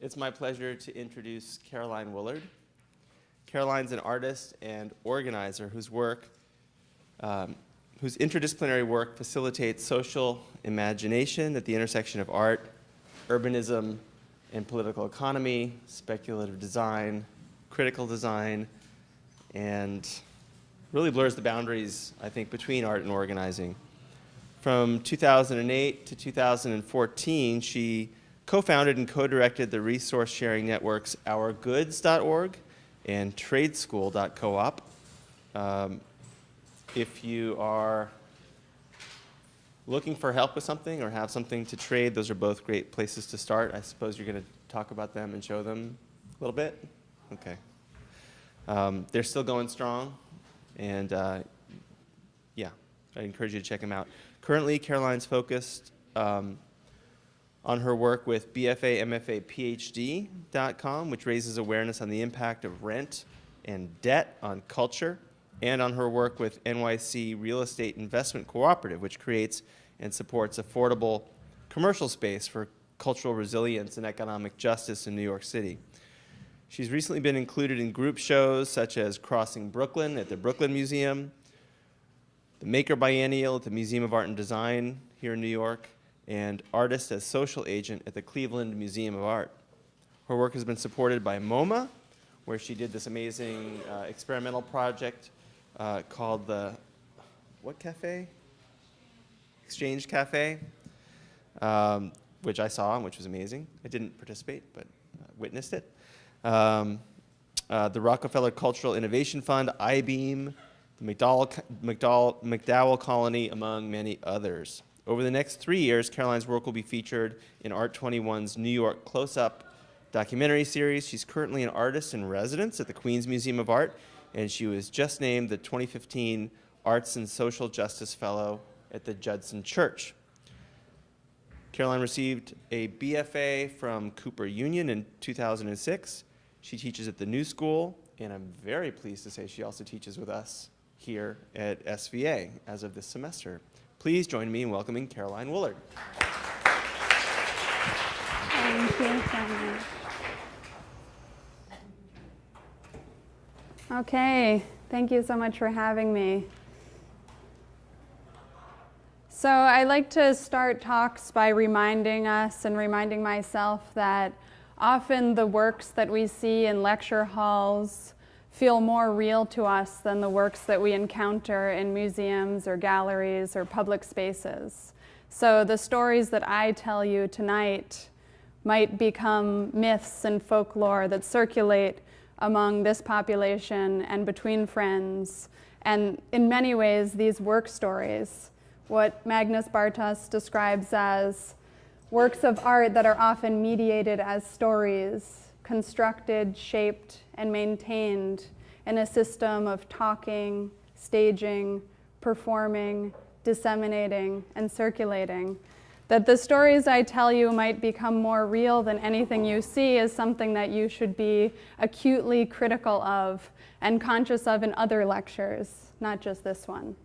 It's my pleasure to introduce Caroline Woolard. Caroline's an artist and organizer whose interdisciplinary work facilitates social imagination at the intersection of art, urbanism, and political economy, speculative design, critical design, and really blurs the boundaries, I think, between art and organizing. From 2008 to 2014, she co-founded and co-directed the resource sharing networks ourgoods.org and tradeschool.coop. If you are looking for help with something or have something to trade, those are both great places to start. I suppose you're going to talk about them and show them a little bit? Okay. They're still going strong, and yeah, I encourage you to check them out. Currently, Caroline's focused on her work with BFA, MFA, PhD.com, which raises awareness on the impact of rent and debt on culture, and on her work with NYC Real Estate Investment Cooperative, which creates and supports affordable commercial space for cultural resilience and economic justice in New York City. She's recently been included in group shows such as Crossing Brooklyn at the Brooklyn Museum, the Maker Biennial at the Museum of Art and Design here in New York, and Artist as Social Agent at the Cleveland Museum of Art. Her work has been supported by MoMA, where she did this amazing experimental project called the, what cafe? Exchange Cafe, which I saw and which was amazing. I didn't participate, but witnessed it. The Rockefeller Cultural Innovation Fund, I-Beam, the McDowell Colony, among many others. Over the next 3 years, Caroline's work will be featured in Art 21's New York Close-Up documentary series. She's currently an artist in residence at the Queens Museum of Art, and she was just named the 2015 Arts and Social Justice Fellow at the Judson Church. Caroline received a BFA from Cooper Union in 2006. She teaches at the New School, and I'm very pleased to say she also teaches with us here at SVA as of this semester. Please join me in welcoming Caroline Woolard. Thank you so much. Okay, thank you so much for having me. So I like to start talks by reminding us and reminding myself that often the works that we see in lecture halls feel more real to us than the works that we encounter in museums or galleries or public spaces. So the stories that I tell you tonight might become myths and folklore that circulate among this population and between friends. And in many ways, these work stories, what Magnus Bartos describes as works of art that are often mediated as stories, constructed, shaped, and maintained in a system of talking, staging, performing, disseminating, and circulating. That the stories I tell you might become more real than anything you see is something that you should be acutely critical of and conscious of in other lectures, not just this one.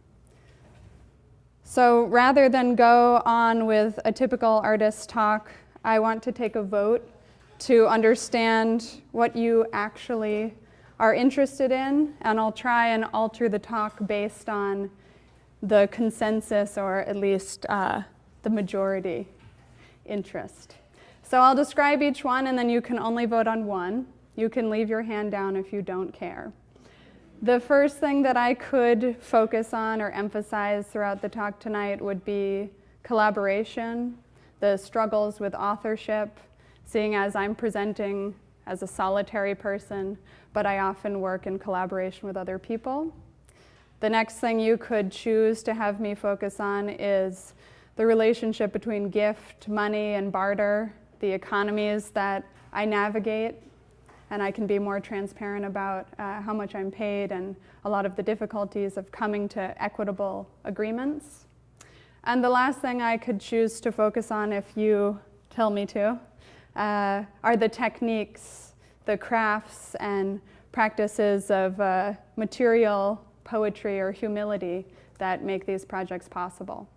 So rather than go on with a typical artist talk, I want to take a vote to understand what you actually are interested in, and I'll try and alter the talk based on the consensus, or at least the majority interest. So I'll describe each one, and then you can only vote on one. You can leave your hand down if you don't care. The first thing that I could focus on or emphasize throughout the talk tonight would be collaboration, the struggles with authorship, seeing as I'm presenting as a solitary person, but I often work in collaboration with other people. The next thing you could choose to have me focus on is the relationship between gift, money, and barter, the economies that I navigate, and I can be more transparent about how much I'm paid and a lot of the difficulties of coming to equitable agreements. And the last thing I could choose to focus on, if you tell me to, are the techniques, the crafts and practices of material poetry or humility that make these projects possible.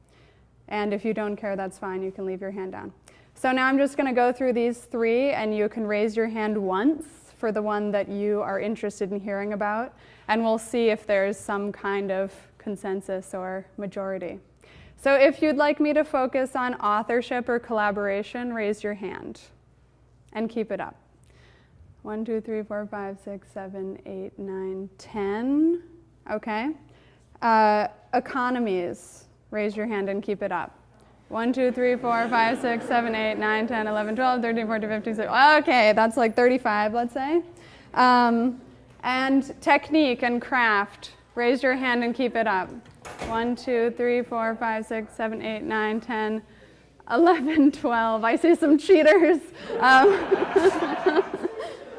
And if you don't care, that's fine, you can leave your hand down. So now I'm just going to go through these 3, and you can raise your hand once for the one that you are interested in hearing about, and we'll see if there's some kind of consensus or majority. So if you'd like me to focus on authorship or collaboration, raise your hand and keep it up. 1, 2, 3, 4, 5, 6, 7, 8, 9, 10. Okay. Economies, raise your hand and keep it up. 1, 2, 3, 4, 5, 6, 7, 8, 9, 10, 11, 12, 13, 14, 15, 16. Okay, that's like 35, let's say. And technique and craft, raise your hand and keep it up. 1, 2, 3, 4, 5, 6, 7, 8, 9, 10, 11, 12. I see some cheaters.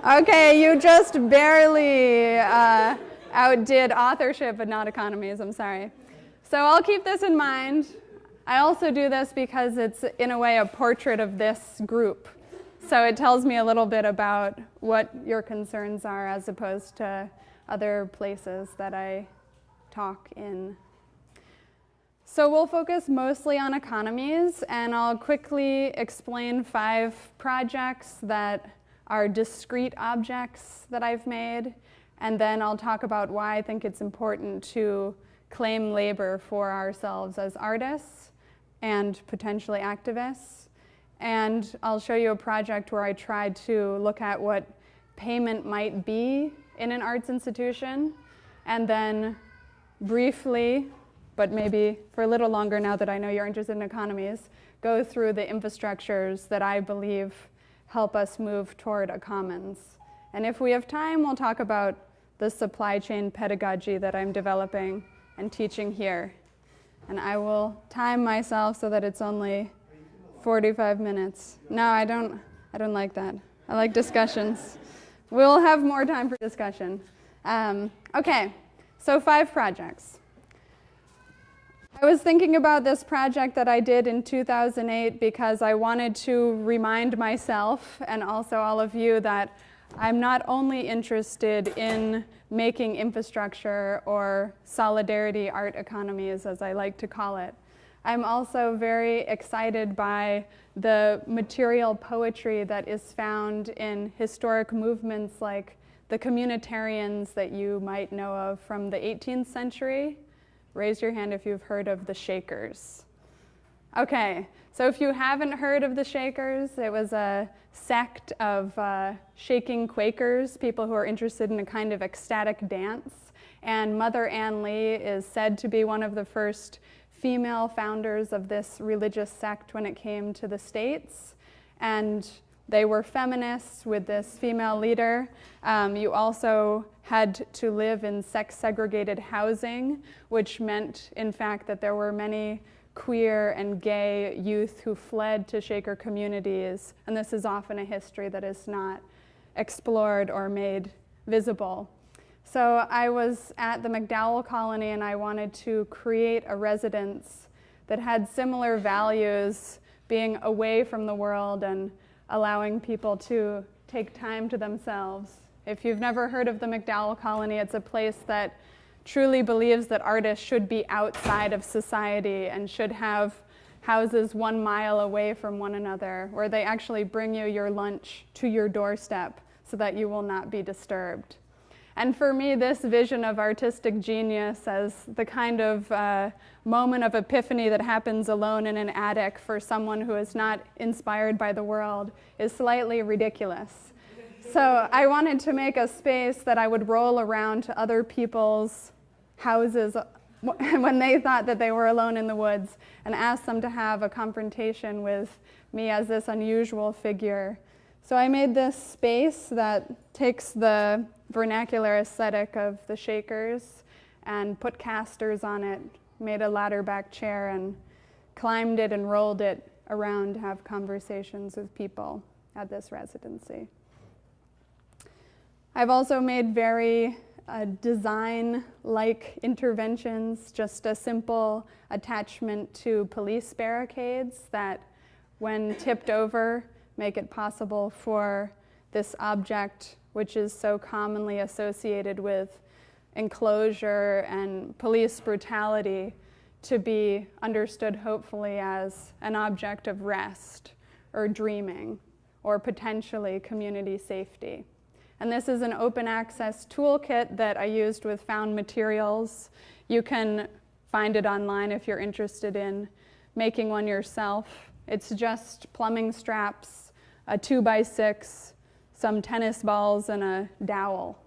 Okay, you just barely outdid authorship, but not economies, I'm sorry. So I'll keep this in mind. I also do this because it's, in a way, a portrait of this group. So it tells me a little bit about what your concerns are as opposed to other places that I talk in. So we'll focus mostly on economies, and I'll quickly explain 5 projects that are discrete objects that I've made, and then I'll talk about why I think it's important to claim labor for ourselves as artists and potentially activists. And I'll show you a project where I tried to look at what payment might be in an arts institution, and then briefly, but maybe for a little longer now that I know you're interested in economies, go through the infrastructures that I believe help us move toward a commons. And if we have time, we'll talk about the supply chain pedagogy that I'm developing and teaching here. And I will time myself so that it's only 45 minutes. No, I don't like that. I like discussions. We'll have more time for discussion. Okay, so 5 projects. I was thinking about this project that I did in 2008 because I wanted to remind myself and also all of you that I'm not only interested in making infrastructure or solidarity art economies, as I like to call it. I'm also very excited by the material poetry that is found in historic movements like the communitarians that you might know of from the 18th century. Raise your hand if you've heard of the Shakers. Okay, so if you haven't heard of the Shakers, it was a sect of shaking Quakers, people who are interested in a kind of ecstatic dance. And Mother Ann Lee is said to be one of the first female founders of this religious sect when it came to the States. And they were feminists with this female leader. You also had to live in sex-segregated housing, which meant, in fact, that there were many queer and gay youth who fled to Shaker communities, and this is often a history that is not explored or made visible. So I was at the MacDowell Colony, and I wanted to create a residence that had similar values, being away from the world and allowing people to take time to themselves. If you've never heard of the MacDowell Colony, it's a place that truly believes that artists should be outside of society and should have houses 1 mile away from one another, where they actually bring you your lunch to your doorstep so that you will not be disturbed. And for me, this vision of artistic genius as the kind of moment of epiphany that happens alone in an attic for someone who is not inspired by the world is slightly ridiculous. So I wanted to make a space that I would roll around to other people's houses when they thought that they were alone in the woods and ask them to have a confrontation with me as this unusual figure. So I made this space that takes the vernacular aesthetic of the Shakers and put casters on it, made a ladder back chair and climbed it and rolled it around to have conversations with people at this residency. I've also made very design-like interventions, just a simple attachment to police barricades that, when tipped over, make it possible for this object, which is so commonly associated with enclosure and police brutality, to be understood hopefully as an object of rest or dreaming, or potentially community safety. And this is an open access toolkit that I used with found materials. You can find it online if you're interested in making one yourself. It's just plumbing straps, a 2x6, some tennis balls, and a dowel.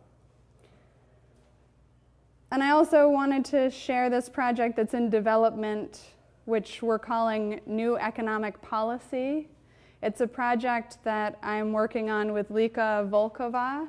And I also wanted to share this project that's in development, which we're calling New Economic Policy. It's a project that I'm working on with Lika Volkova,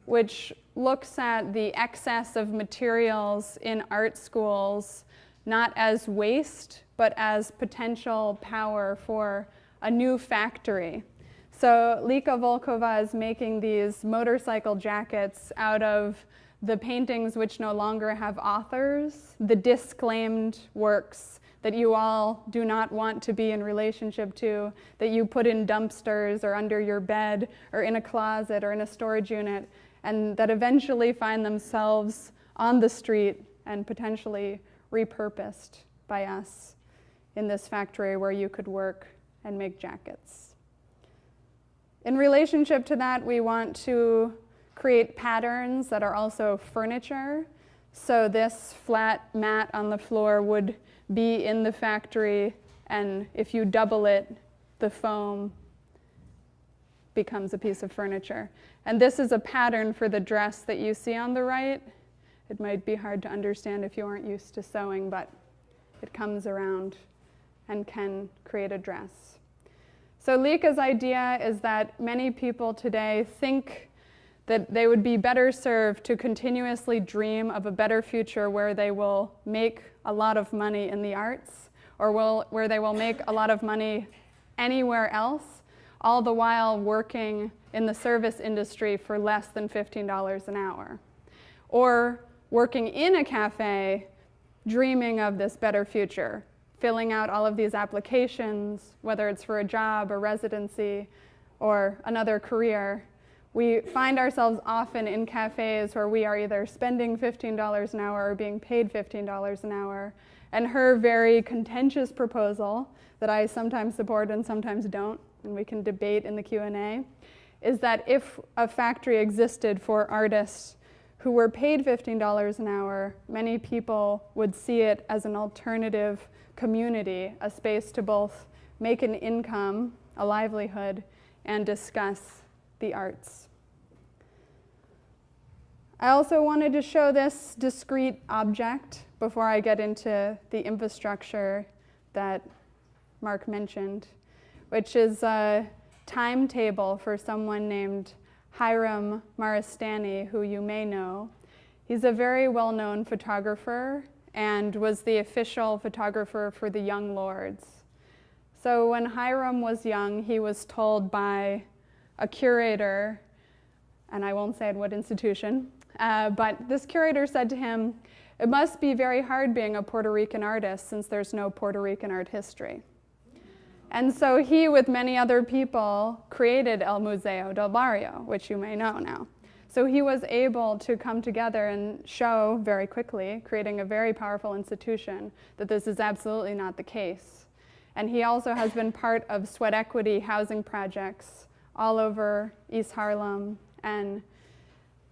which looks at the excess of materials in art schools, not as waste, but as potential power for a new factory. So Lika Volkova is making these motorcycle jackets out of the paintings which no longer have authors, the disclaimed works that you all do not want to be in relationship to, that you put in dumpsters or under your bed or in a closet or in a storage unit, and that eventually find themselves on the street and potentially repurposed by us in this factory where you could work and make jackets. In relationship to that, we want to create patterns that are also furniture. So this flat mat on the floor would be in the factory, and if you double it, the foam becomes a piece of furniture. And this is a pattern for the dress that you see on the right. It might be hard to understand if you aren't used to sewing, but it comes around and can create a dress. So Lika's idea is that many people today think that they would be better served to continuously dream of a better future where they will make a lot of money in the arts, or where they will make a lot of money anywhere else, all the while working in the service industry for less than $15 an hour. Or working in a cafe, dreaming of this better future, filling out all of these applications, whether it's for a job or residency or another career. We find ourselves often in cafes where we are either spending $15 an hour or being paid $15 an hour. And her very contentious proposal, that I sometimes support and sometimes don't, and we can debate in the Q&A, is that if a factory existed for artists who were paid $15 an hour, many people would see it as an alternative community, a space to both make an income, a livelihood, and discuss the arts. I also wanted to show this discrete object before I get into the infrastructure that Mark mentioned, which is a timetable for someone named Hiram Maristani, who you may know. He's a very well-known photographer and was the official photographer for the Young Lords. So when Hiram was young, he was told by a curator, and I won't say at what institution, but this curator said to him, "It must be very hard being a Puerto Rican artist since there's no Puerto Rican art history." And so he, with many other people, created El Museo del Barrio, which you may know now. So he was able to come together and show very quickly, creating a very powerful institution, that this is absolutely not the case. And he also has been part of sweat equity housing projects all over East Harlem. And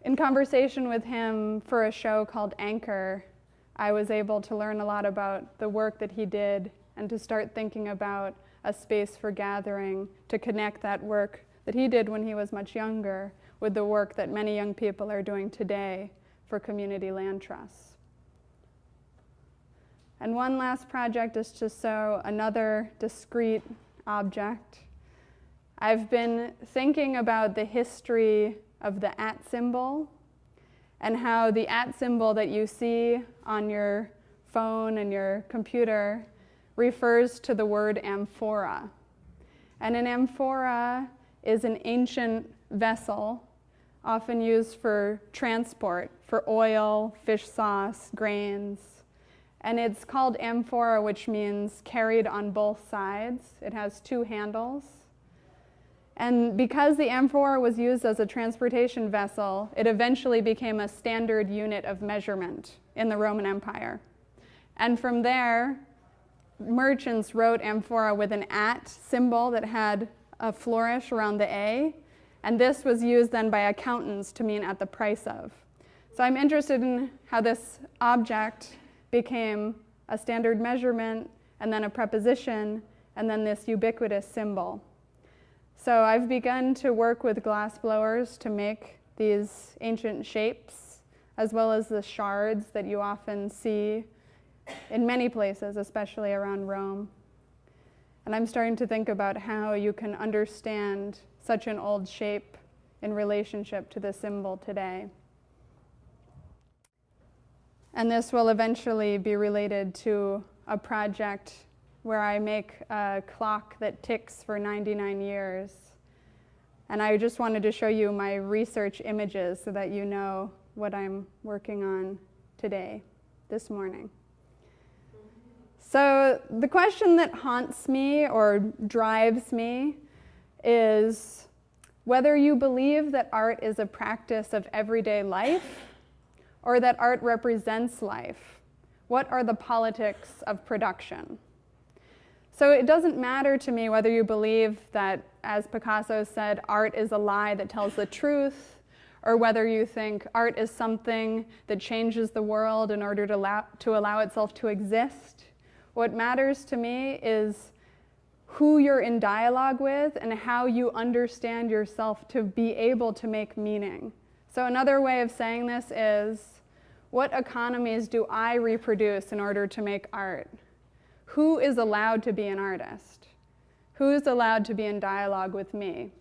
in conversation with him for a show called Anchor, I was able to learn a lot about the work that he did and to start thinking about a space for gathering, to connect that work that he did when he was much younger with the work that many young people are doing today for community land trusts. And one last project is to show another discrete object. I've been thinking about the history of the @ symbol and how the @ symbol that you see on your phone and your computer refers to the word amphora. And an amphora is an ancient vessel often used for transport, for oil, fish sauce, grains. And it's called amphora, which means carried on both sides. It has 2 handles. And because the amphora was used as a transportation vessel, it eventually became a standard unit of measurement in the Roman Empire. And from there, merchants wrote amphora with an at symbol that had a flourish around the A, and this was used then by accountants to mean at the price of. So I'm interested in how this object became a standard measurement, and then a preposition, and then this ubiquitous symbol. So I've begun to work with glass blowers to make these ancient shapes, as well as the shards that you often see in many places, especially around Rome. And I'm starting to think about how you can understand such an old shape in relationship to the symbol today. And this will eventually be related to a project where I make a clock that ticks for 99 years. And I just wanted to show you my research images so that you know what I'm working on today, this morning. So the question that haunts me or drives me is whether you believe that art is a practice of everyday life or that art represents life. What are the politics of production? So it doesn't matter to me whether you believe that, as Picasso said, art is a lie that tells the truth, or whether you think art is something that changes the world in order to allow itself to exist. What matters to me is who you're in dialogue with and how you understand yourself to be able to make meaning. So another way of saying this is, what economies do I reproduce in order to make art? Who is allowed to be an artist? Who is allowed to be in dialogue with me?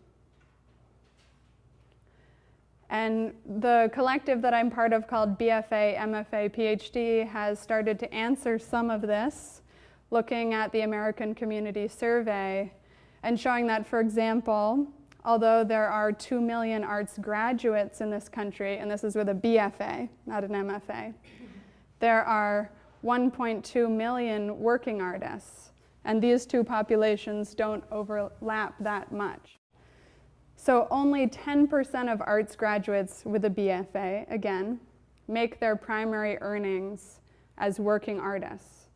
And the collective that I'm part of, called BFA, MFA, PhD, has started to answer some of this, looking at the American Community Survey and showing that, for example, although there are 2 million arts graduates in this country, and this is with a BFA, not an MFA, there are 1.2 million working artists, and these two populations don't overlap that much. So only 10% of arts graduates with a BFA, again, make their primary earnings as working artists.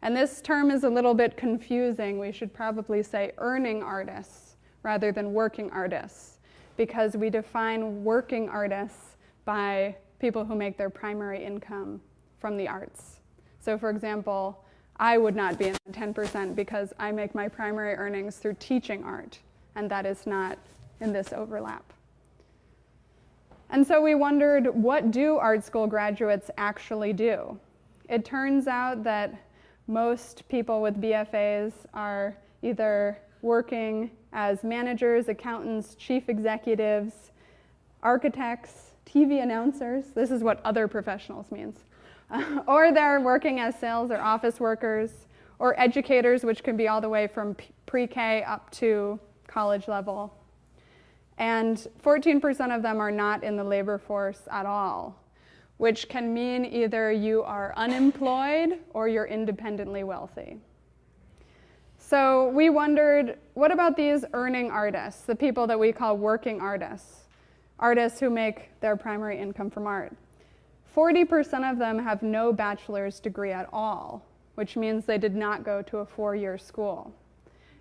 And this term is a little bit confusing. We should probably say earning artists rather than working artists, because we define working artists by people who make their primary income from the arts. So for example, I would not be in the 10% because I make my primary earnings through teaching art, and that is not in this overlap. And so we wondered, what do art school graduates actually do? It turns out that most people with BFAs are either working as managers, accountants, chief executives, architects, TV announcers. This is what other professionals means. Or they're working as sales or office workers, or educators, which can be all the way from pre-K up to college level. And 14% of them are not in the labor force at all, which can mean either you are unemployed or you're independently wealthy. So we wondered, what about these earning artists, the people that we call working artists, artists who make their primary income from art? 40% of them have no bachelor's degree at all, which means they did not go to a 4-year school.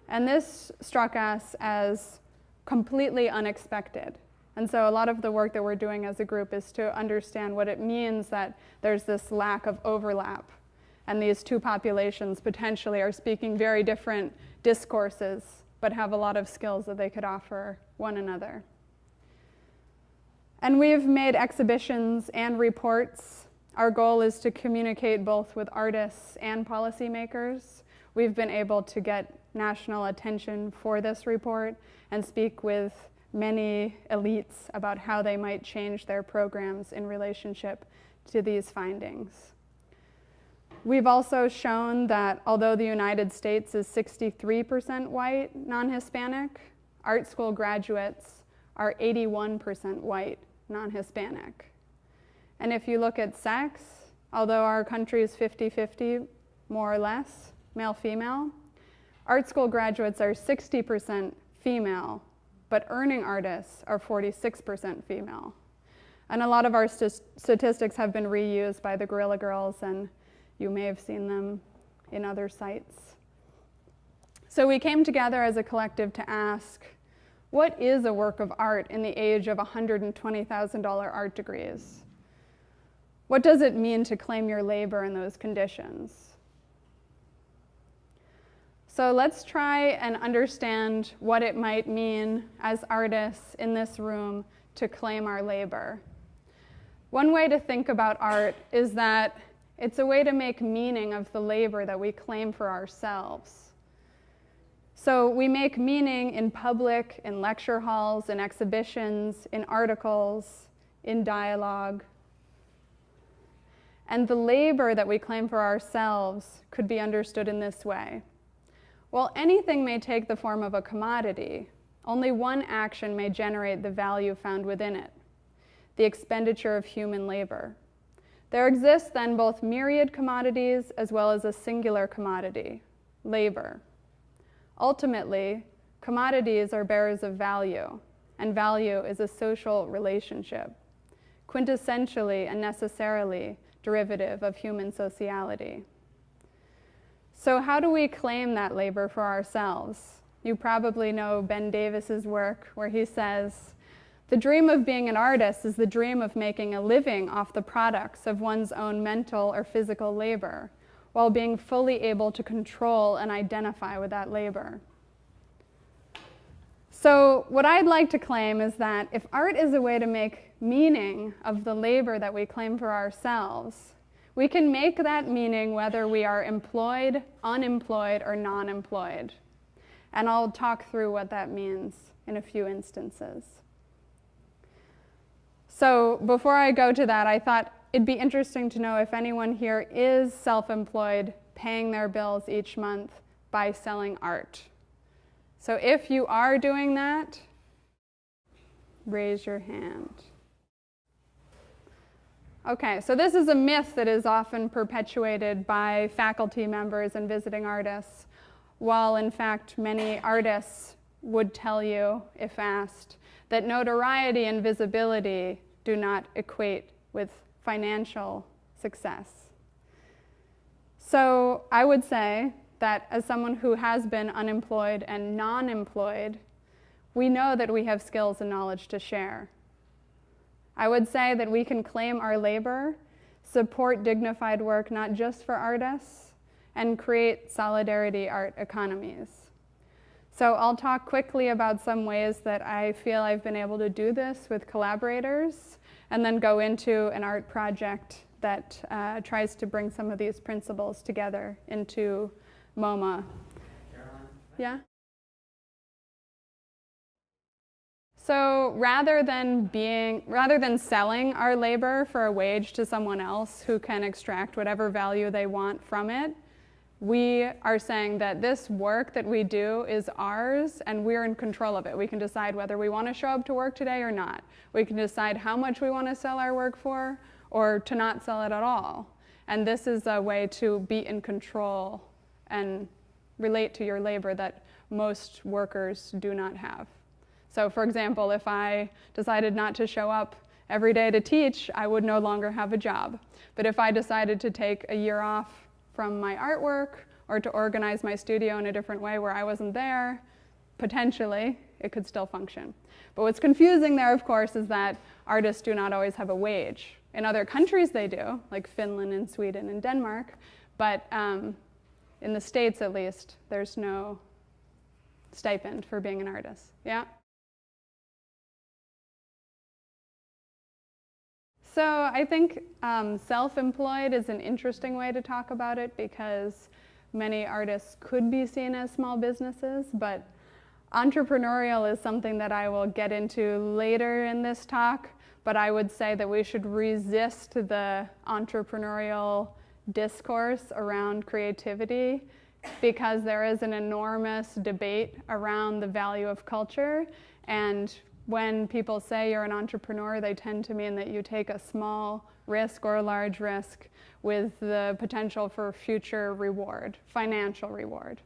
And this struck us as completely unexpected. And so a lot of the work that we're doing as a group is to understand what it means that there's this lack of overlap. And these two populations potentially are speaking very different discourses, but have a lot of skills that they could offer one another. And we've made exhibitions and reports. Our goal is to communicate both with artists and policymakers. We've been able to get national attention for this report and speak with many elites about how they might change their programs in relationship to these findings. We've also shown that although the United States is 63% white, non-Hispanic, art school graduates are 81% white, non-Hispanic. And if you look at sex, although our country is 50-50, more or less, male-female, art school graduates are 60% female, but earning artists are 46% female. And a lot of our statistics have been reused by the Guerrilla Girls, and you may have seen them in other sites. So we came together as a collective to ask, what is a work of art in the age of $120,000 art degrees? What does it mean to claim your labor in those conditions? So let's try and understand what it might mean as artists in this room to claim our labor. One way to think about art is that it's a way to make meaning of the labor that we claim for ourselves. So we make meaning in public, in lecture halls, in exhibitions, in articles, in dialogue. And the labor that we claim for ourselves could be understood in this way. While anything may take the form of a commodity, only one action may generate the value found within it, the expenditure of human labor. There exists then both myriad commodities as well as a singular commodity, labor. Ultimately, commodities are bearers of value, and value is a social relationship, quintessentially and necessarily derivative of human sociality. So how do we claim that labor for ourselves? You probably know Ben Davis's work where he says, "The dream of being an artist is the dream of making a living off the products of one's own mental or physical labor, while being fully able to control and identify with that labor." So what I'd like to claim is that if art is a way to make meaning of the labor that we claim for ourselves, we can make that meaning whether we are employed, unemployed, or non-employed. And I'll talk through what that means in a few instances. So before I go to that, I thought it'd be interesting to know if anyone here is self-employed, paying their bills each month by selling art. So if you are doing that, raise your hand. Okay, so this is a myth that is often perpetuated by faculty members and visiting artists, while in fact many artists would tell you, if asked, that notoriety and visibility do not equate with financial success. So I would say that as someone who has been unemployed and non-employed, we know that we have skills and knowledge to share. I would say that we can claim our labor, support dignified work not just for artists, and create solidarity art economies. So I'll talk quickly about some ways that I feel I've been able to do this with collaborators, and then go into an art project that tries to bring some of these principles together into MoMA. Caroline? Yeah? So rather than selling our labor for a wage to someone else who can extract whatever value they want from it, we are saying that this work that we do is ours and we're in control of it. We can decide whether we want to show up to work today or not. We can decide how much we want to sell our work for or to not sell it at all. And this is a way to be in control and relate to your labor that most workers do not have. So for example, if I decided not to show up every day to teach, I would no longer have a job. But if I decided to take a year off from my artwork or to organize my studio in a different way where I wasn't there, potentially it could still function. But what's confusing there, of course, is that artists do not always have a wage. In other countries they do, like Finland and Sweden and Denmark, but in the States at least, there's no stipend for being an artist. Yeah? So I think self-employed is an interesting way to talk about it because many artists could be seen as small businesses, but entrepreneurial is something that I will get into later in this talk, but I would say that we should resist the entrepreneurial discourse around creativity because there is an enormous debate around the value of culture, and when people say you're an entrepreneur, they tend to mean that you take a small risk or a large risk with the potential for future reward, financial reward.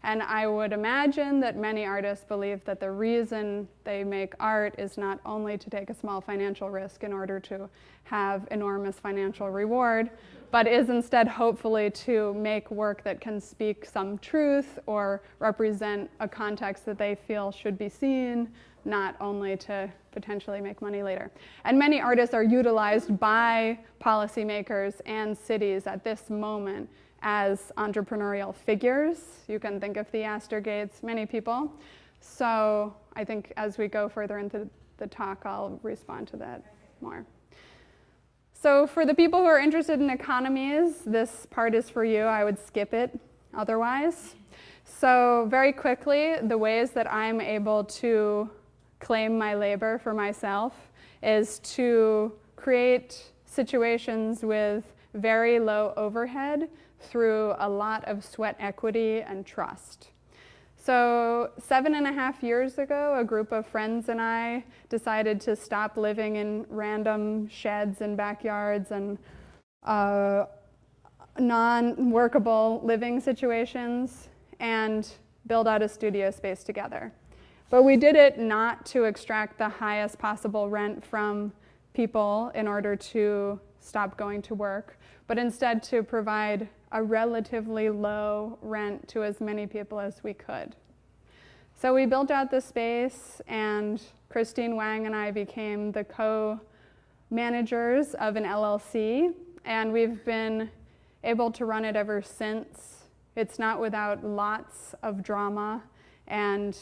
And I would imagine that many artists believe that the reason they make art is not only to take a small financial risk in order to have enormous financial reward, but is instead hopefully to make work that can speak some truth or represent a context that they feel should be seen, not only to potentially make money later. And many artists are utilized by policymakers and cities at this moment as entrepreneurial figures. You can think of the Astor Gates, many people. So I think as we go further into the talk, I'll respond to that more. So for the people who are interested in economies, this part is for you. I would skip it otherwise. So very quickly, the ways that I'm able to claim my labor for myself is to create situations with very low overhead through a lot of sweat equity and trust. So 7.5 years ago, a group of friends and I decided to stop living in random sheds and backyards and non-workable living situations and build out a studio space together. But we did it not to extract the highest possible rent from people in order to stop going to work, but instead to provide a relatively low rent to as many people as we could. So we built out the space, and Christine Wang and I became the co-managers of an LLC, and we've been able to run it ever since. It's not without lots of drama and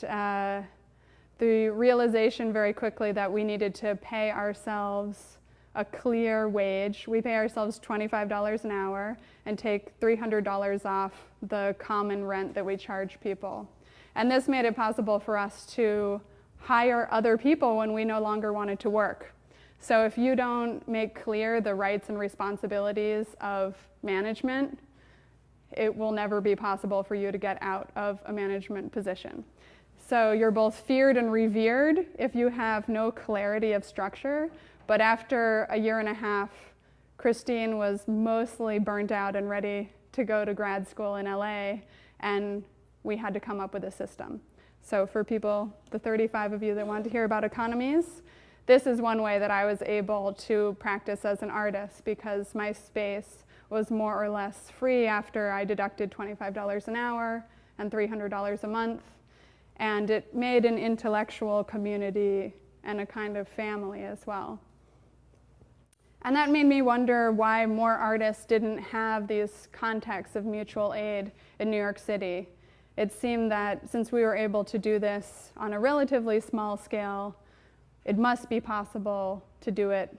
the realization very quickly that we needed to pay ourselves a clear wage. We pay ourselves $25 an hour and take $300 off the common rent that we charge people. And this made it possible for us to hire other people when we no longer wanted to work. So if you don't make clear the rights and responsibilities of management, it will never be possible for you to get out of a management position. So you're both feared and revered if you have no clarity of structure. But after 1.5 years, Christine was mostly burnt out and ready to go to grad school in LA, and we had to come up with a system. So for people, the 35 of you that want to hear about economies, this is one way that I was able to practice as an artist, because my space was more or less free after I deducted $25 an hour and $300 a month. And it made an intellectual community and a kind of family as well. And that made me wonder why more artists didn't have these contexts of mutual aid in New York City. It seemed that since we were able to do this on a relatively small scale, it must be possible to do it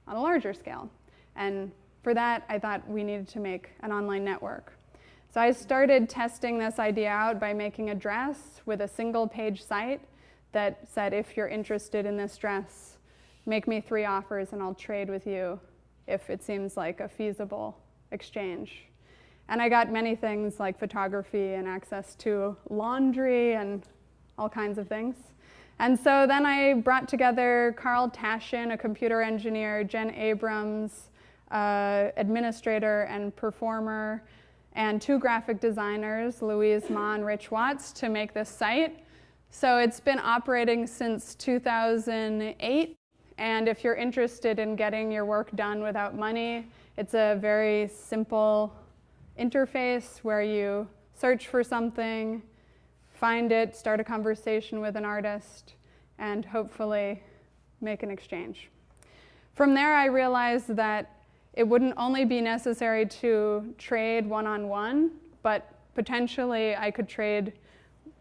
on a larger scale. And for that, I thought we needed to make an online network. So I started testing this idea out by making a dress with a single page site that said, if you're interested in this dress, make me 3 offers and I'll trade with you if it seems like a feasible exchange. And I got many things like photography and access to laundry and all kinds of things. And so then I brought together Carl Tashin, a computer engineer, Jen Abrams, administrator and performer, and 2 graphic designers, Louise Ma and Rich Watts, to make this site. So it's been operating since 2008. And if you're interested in getting your work done without money, it's a very simple interface where you search for something, find it, start a conversation with an artist, and hopefully make an exchange. From there, I realized that it wouldn't only be necessary to trade one-on-one, but potentially I could trade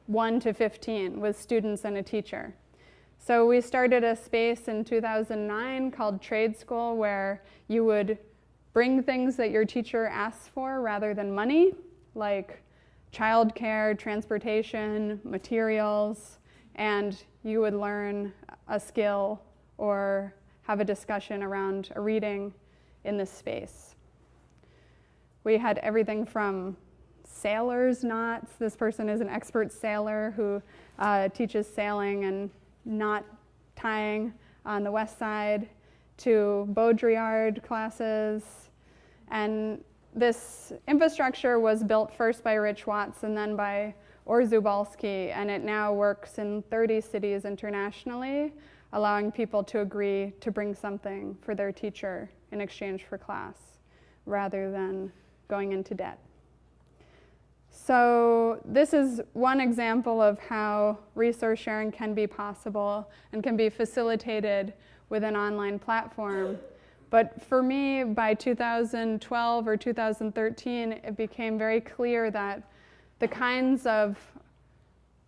1 to 15 with students and a teacher. So we started a space in 2009 called Trade School, where you would bring things that your teacher asks for rather than money, like childcare, transportation, materials, and you would learn a skill or have a discussion around a reading in this space. We had everything from sailor's knots. This person is an expert sailor who teaches sailing and knot tying on the west side, to Baudrillard classes. And this infrastructure was built first by Rich Watts and then by Orzubalski, and it now works in 30 cities internationally, allowing people to agree to bring something for their teacher in exchange for class, rather than going into debt. So this is one example of how resource sharing can be possible and can be facilitated with an online platform. But for me, by 2012 or 2013, it became very clear that the kinds of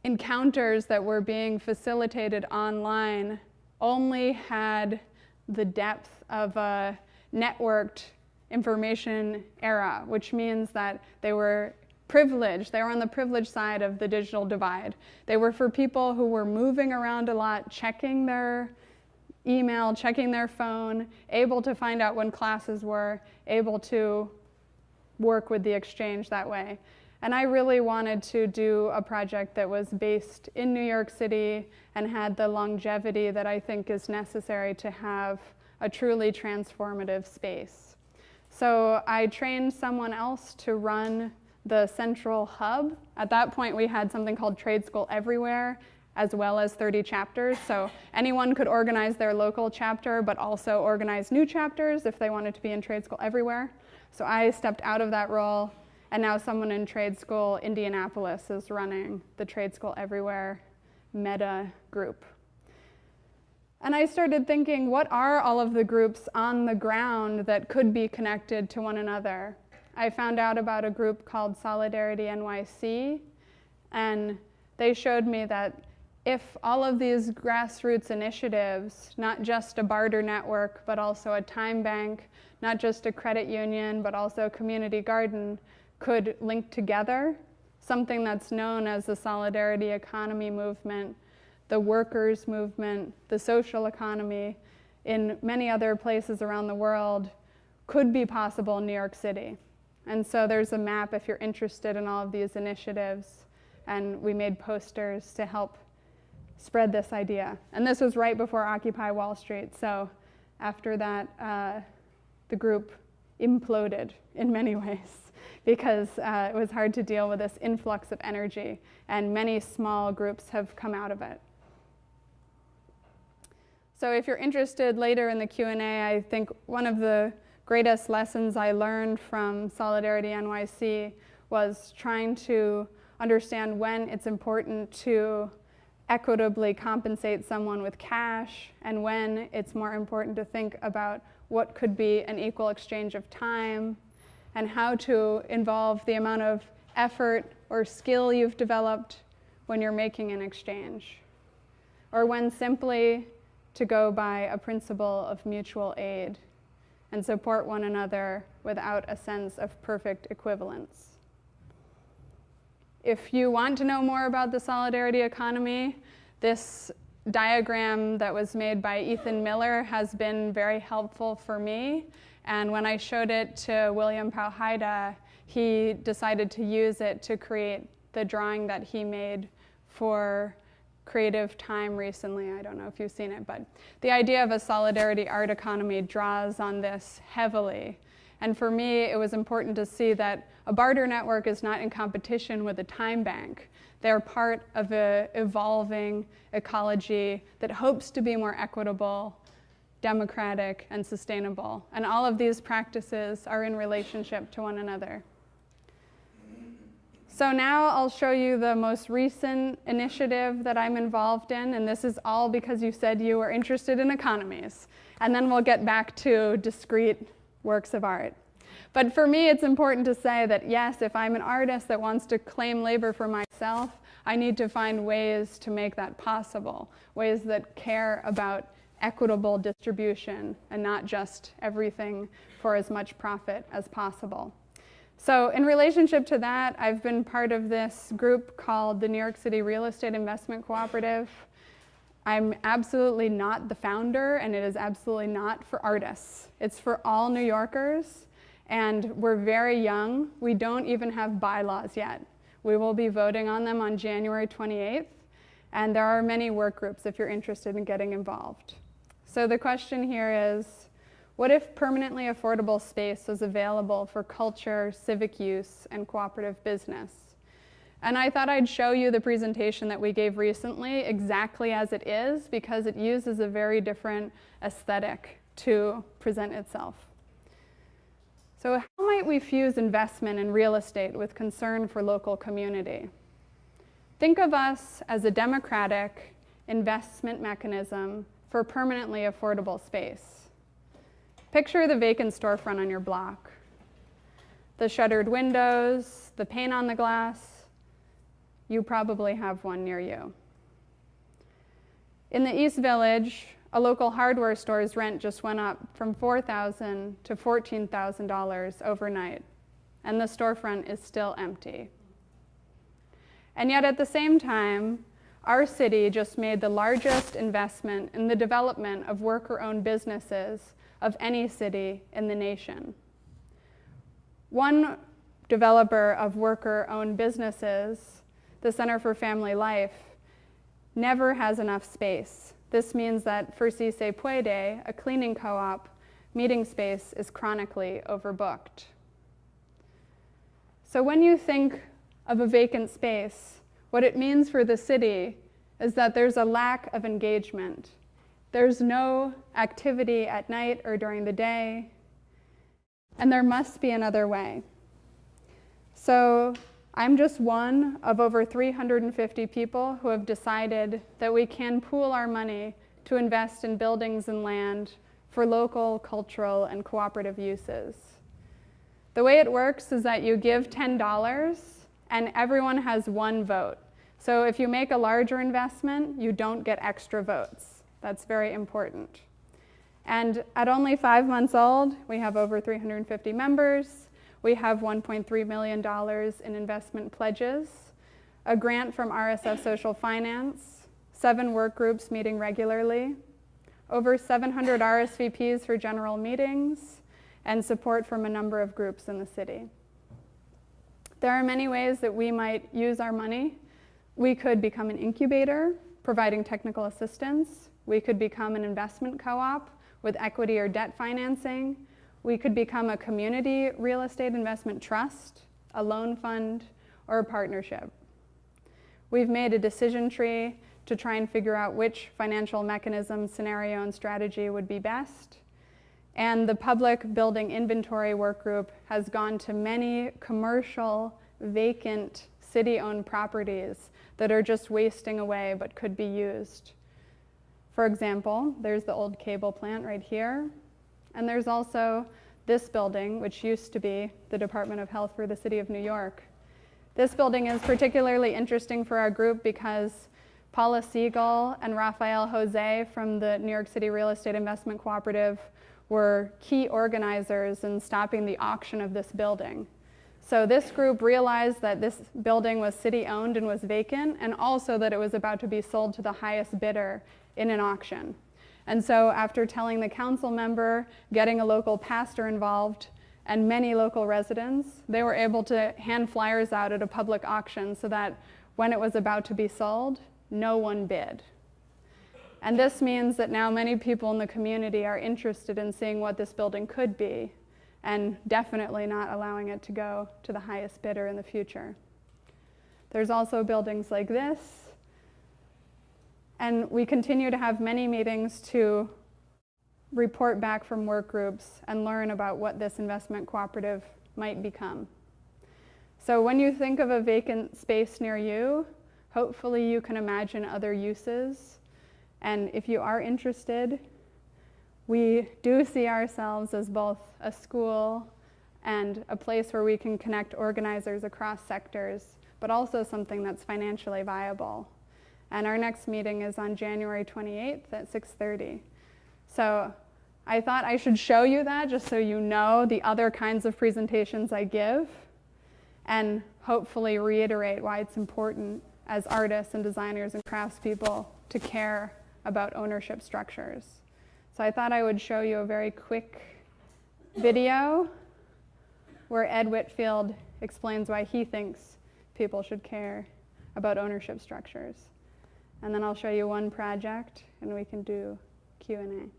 encounters that were being facilitated online only had the depth of a networked information era, which means that they were privileged. They were on the privileged side of the digital divide. They were for people who were moving around a lot, checking their email, checking their phone, able to find out when classes were, able to work with the exchange that way. And I really wanted to do a project that was based in New York City and had the longevity that I think is necessary to have a truly transformative space. So I trained someone else to run the central hub. At that point, we had something called Trade School Everywhere, as well as 30 chapters. So anyone could organize their local chapter, but also organize new chapters if they wanted to be in Trade School Everywhere. So I stepped out of that role, and now someone in Trade School Indianapolis is running the Trade School Everywhere meta group. And I started thinking, what are all of the groups on the ground that could be connected to one another? I found out about a group called Solidarity NYC, and they showed me that if all of these grassroots initiatives, not just a barter network, but also a time bank, not just a credit union, but also a community garden, could link together, something that's known as the solidarity economy movement, the workers movement, the social economy in many other places around the world could be possible in New York City. And so there's a map if you're interested in all of these initiatives, and we made posters to help spread this idea. And this was right before Occupy Wall Street, so after that, the group imploded in many ways because it was hard to deal with this influx of energy, and many small groups have come out of it. So if you're interested later in the Q&A, I think one of the greatest lessons I learned from Solidarity NYC was trying to understand when it's important to equitably compensate someone with cash and when it's more important to think about what could be an equal exchange of time and how to involve the amount of effort or skill you've developed when you're making an exchange, or when simply to go by a principle of mutual aid and support one another without a sense of perfect equivalence. If you want to know more about the solidarity economy, this diagram that was made by Ethan Miller has been very helpful for me. And when I showed it to William Pauhaida, he decided to use it to create the drawing that he made for Creative Time recently. I don't know if you've seen it, but the idea of a solidarity art economy draws on this heavily. And for me, it was important to see that a barter network is not in competition with a time bank. They're part of an evolving ecology that hopes to be more equitable, democratic, and sustainable. And all of these practices are in relationship to one another. So now I'll show you the most recent initiative that I'm involved in, and this is all because you said you were interested in economies. And then we'll get back to discrete works of art. But for me, it's important to say that yes, if I'm an artist that wants to claim labor for myself, I need to find ways to make that possible, ways that care about equitable distribution and not just everything for as much profit as possible. So in relationship to that, I've been part of this group called the New York City Real Estate Investment Cooperative. I'm absolutely not the founder, and it is absolutely not for artists. It's for all New Yorkers, and we're very young. We don't even have bylaws yet. We will be voting on them on January 28th, and there are many work groups if you're interested in getting involved. So the question here is, What if permanently affordable space was available for culture, civic use, and cooperative business? And I thought I'd show you the presentation that we gave recently exactly as it is, because it uses a very different aesthetic to present itself. So how might we fuse investment in real estate with concern for local community? Think of us as a democratic investment mechanism for permanently affordable space. Picture the vacant storefront on your block, the shuttered windows, the paint on the glass. You probably have one near you. In the East Village, a local hardware store's rent just went up from $4,000 to $14,000 overnight, and the storefront is still empty. And yet at the same time, our city just made the largest investment in the development of worker-owned businesses of any city in the nation. One developer of worker-owned businesses, the Center for Family Life, never has enough space. This means that for Si Se Puede, a cleaning co-op, meeting space is chronically overbooked. So when you think of a vacant space, what it means for the city is that there's a lack of engagement. There's no activity at night or during the day, and there must be another way. So I'm just one of over 350 people who have decided that we can pool our money to invest in buildings and land for local, cultural, and cooperative uses. The way it works is that you give $10 and everyone has one vote. So if you make a larger investment, you don't get extra votes. That's very important. And at only 5 months old, we have over 350 members. We have $1.3 million in investment pledges, a grant from RSF Social Finance, 7 work groups meeting regularly, over 700 RSVPs for general meetings, and support from a number of groups in the city. There are many ways that we might use our money. We could become an incubator, providing technical assistance. We could become an investment co-op with equity or debt financing. We could become a community real estate investment trust, a loan fund, or a partnership. We've made a decision tree to try and figure out which financial mechanism, scenario, and strategy would be best. And the public building inventory work group has gone to many commercial, vacant, city-owned properties that are just wasting away but could be used. For example, there's the old cable plant right here. And there's also this building, which used to be the Department of Health for the City of New York. This building is particularly interesting for our group because Paula Siegel and Rafael Jose from the New York City Real Estate Investment Cooperative were key organizers in stopping the auction of this building. So this group realized that this building was city-owned and was vacant, and also that it was about to be sold to the highest bidder in an auction. And so after telling the council member, getting a local pastor involved, and many local residents, they were able to hand flyers out at a public auction so that when it was about to be sold, no one bid. And this means that now many people in the community are interested in seeing what this building could be, and definitely not allowing it to go to the highest bidder in the future. There's also buildings like this. And we continue to have many meetings to report back from work groups and learn about what this investment cooperative might become. So when you think of a vacant space near you, hopefully you can imagine other uses. And if you are interested, we do see ourselves as both a school and a place where we can connect organizers across sectors, but also something that's financially viable. And our next meeting is on January 28th at 6:30. So I thought I should show you that just so you know the other kinds of presentations I give, and hopefully reiterate why it's important as artists and designers and craftspeople to care about ownership structures. So I thought I would show you a very quick video where Ed Whitfield explains why he thinks people should care about ownership structures. And then I'll show you one project, and we can do Q&A.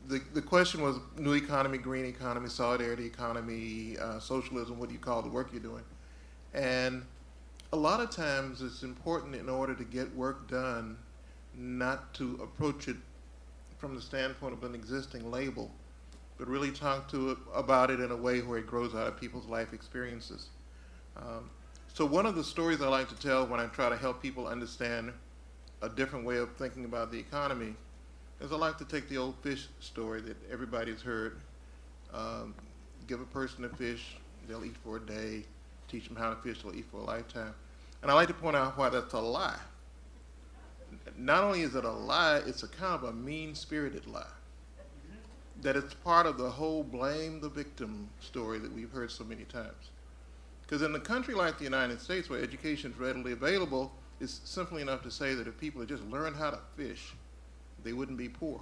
the question was new economy, green economy, solidarity economy, socialism, what do you call the work you're doing? And a lot of times it's important in order to get work done not to approach it from the standpoint of an existing label, but really talk to it about it in a way where it grows out of people's life experiences. So one of the stories I like to tell when I try to help people understand a different way of thinking about the economy is I like to take the old fish story that everybody's heard. Give a person a fish, they'll eat for a day. Teach them how to fish, they'll eat for a lifetime. And I like to point out why that's a lie. Not only is it a lie, it's a kind of a mean-spirited lie. That it's part of the whole blame the victim story that we've heard so many times. Because in a country like the United States, where education is readily available, it's simply enough to say that if people had just learned how to fish, they wouldn't be poor.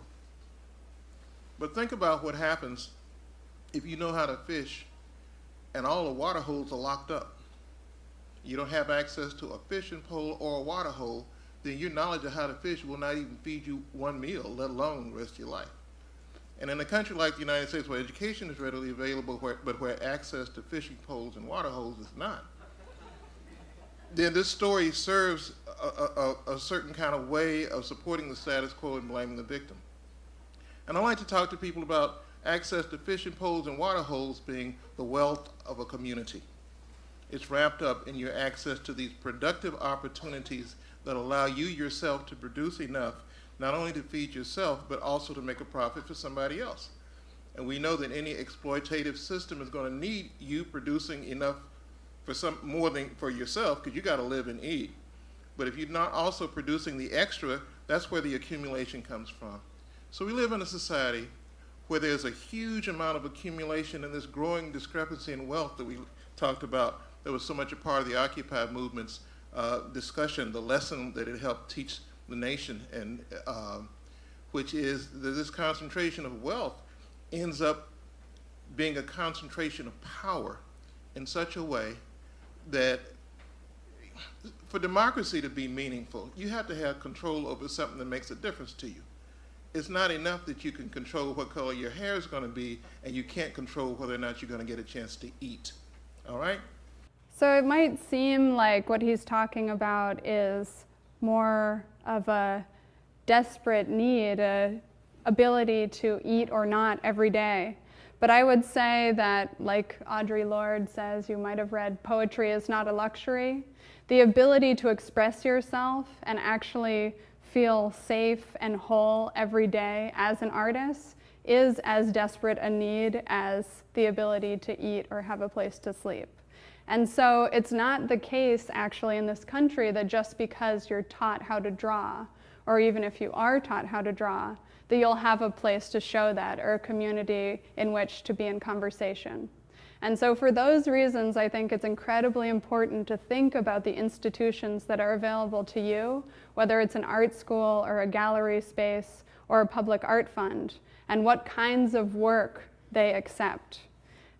But think about what happens if you know how to fish and all the water holes are locked up. You don't have access to a fishing pole or a water hole, then your knowledge of how to fish will not even feed you one meal, let alone the rest of your life. And in a country like the United States, where education is readily available, but where access to fishing poles and water holes is not, then this story serves a certain kind of way of supporting the status quo and blaming the victim. And I like to talk to people about access to fishing poles and water holes being the wealth of a community. It's wrapped up in your access to these productive opportunities that allow you yourself to produce enough, not only to feed yourself, but also to make a profit for somebody else. And we know that any exploitative system is going to need you producing enough for more than for yourself, because you got to live and eat. But if you're not also producing the extra, that's where the accumulation comes from. So we live in a society where there's a huge amount of accumulation and this growing discrepancy in wealth that we talked about, that was so much a part of the Occupy movement's discussion, the lesson that it helped teach the nation, and which is that this concentration of wealth ends up being a concentration of power in such a way that for democracy to be meaningful, you have to have control over something that makes a difference to you. It's not enough that you can control what color your hair is going to be, and you can't control whether or not you're going to get a chance to eat. All right? So it might seem like what he's talking about is more of a desperate need, a ability to eat or not every day. But I would say that, like Audre Lorde says, you might have read, poetry is not a luxury. The ability to express yourself and actually feel safe and whole every day as an artist is as desperate a need as the ability to eat or have a place to sleep. And so it's not the case actually in this country that just because you're taught how to draw, or even if you are taught how to draw, that you'll have a place to show that or a community in which to be in conversation. And so for those reasons, I think it's incredibly important to think about the institutions that are available to you, whether it's an art school or a gallery space or a public art fund, and what kinds of work they accept.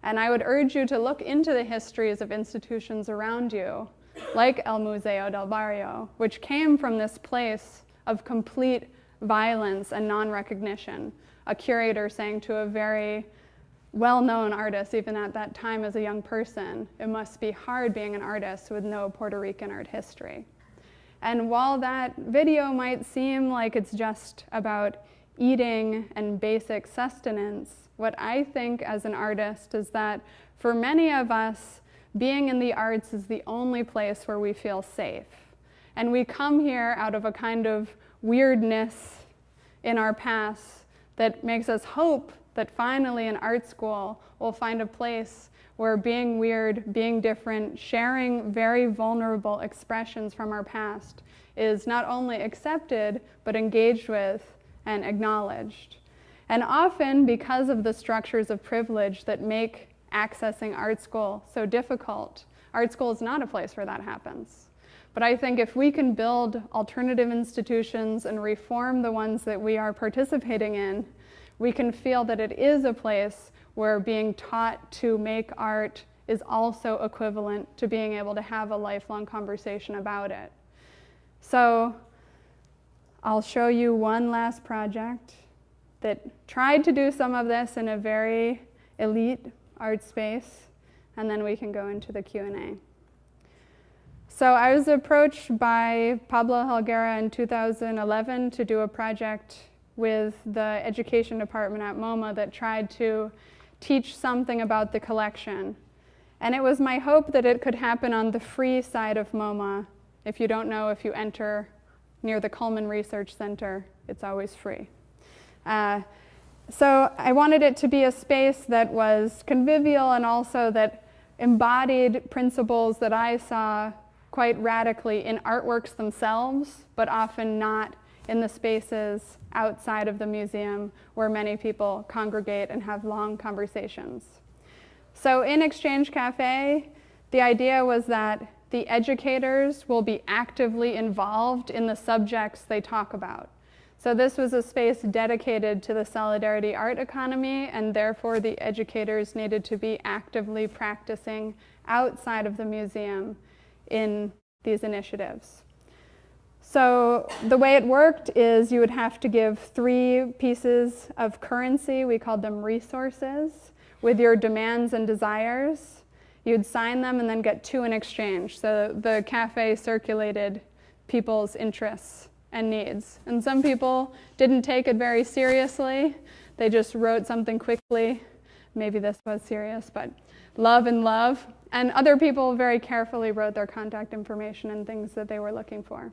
And I would urge you to look into the histories of institutions around you, like El Museo del Barrio, which came from this place of complete violence and non-recognition. A curator saying to a very well-known artist, even at that time as a young person, it must be hard being an artist with no Puerto Rican art history. And while that video might seem like it's just about eating and basic sustenance, what I think as an artist is that for many of us, being in the arts is the only place where we feel safe. And we come here out of a kind of weirdness in our past that makes us hope that finally in art school we'll find a place where being weird, being different, sharing very vulnerable expressions from our past is not only accepted, but engaged with and acknowledged. And often, because of the structures of privilege that make accessing art school so difficult, art school is not a place where that happens. But I think if we can build alternative institutions and reform the ones that we are participating in, we can feel that it is a place where being taught to make art is also equivalent to being able to have a lifelong conversation about it. So I'll show you one last project that tried to do some of this in a very elite art space, and then we can go into the Q&A. So I was approached by Pablo Helguera in 2011 to do a project with the education department at MoMA that tried to teach something about the collection. And it was my hope that it could happen on the free side of MoMA. If you don't know, if you enter near the Cullman Research Center, it's always free. So I wanted it to be a space that was convivial and also that embodied principles that I saw quite radically in artworks themselves, but often not in the spaces outside of the museum where many people congregate and have long conversations. So in Exchange Cafe, the idea was that the educators will be actively involved in the subjects they talk about. So this was a space dedicated to the solidarity art economy, and therefore the educators needed to be actively practicing outside of the museum in these initiatives. So the way it worked is you would have to give 3 pieces of currency, we called them resources, with your demands and desires. You'd sign them and then get 2 in exchange. So the cafe circulated people's interests and needs. And some people didn't take it very seriously. They just wrote something quickly. Maybe this was serious, but love and love. And other people very carefully wrote their contact information and things that they were looking for.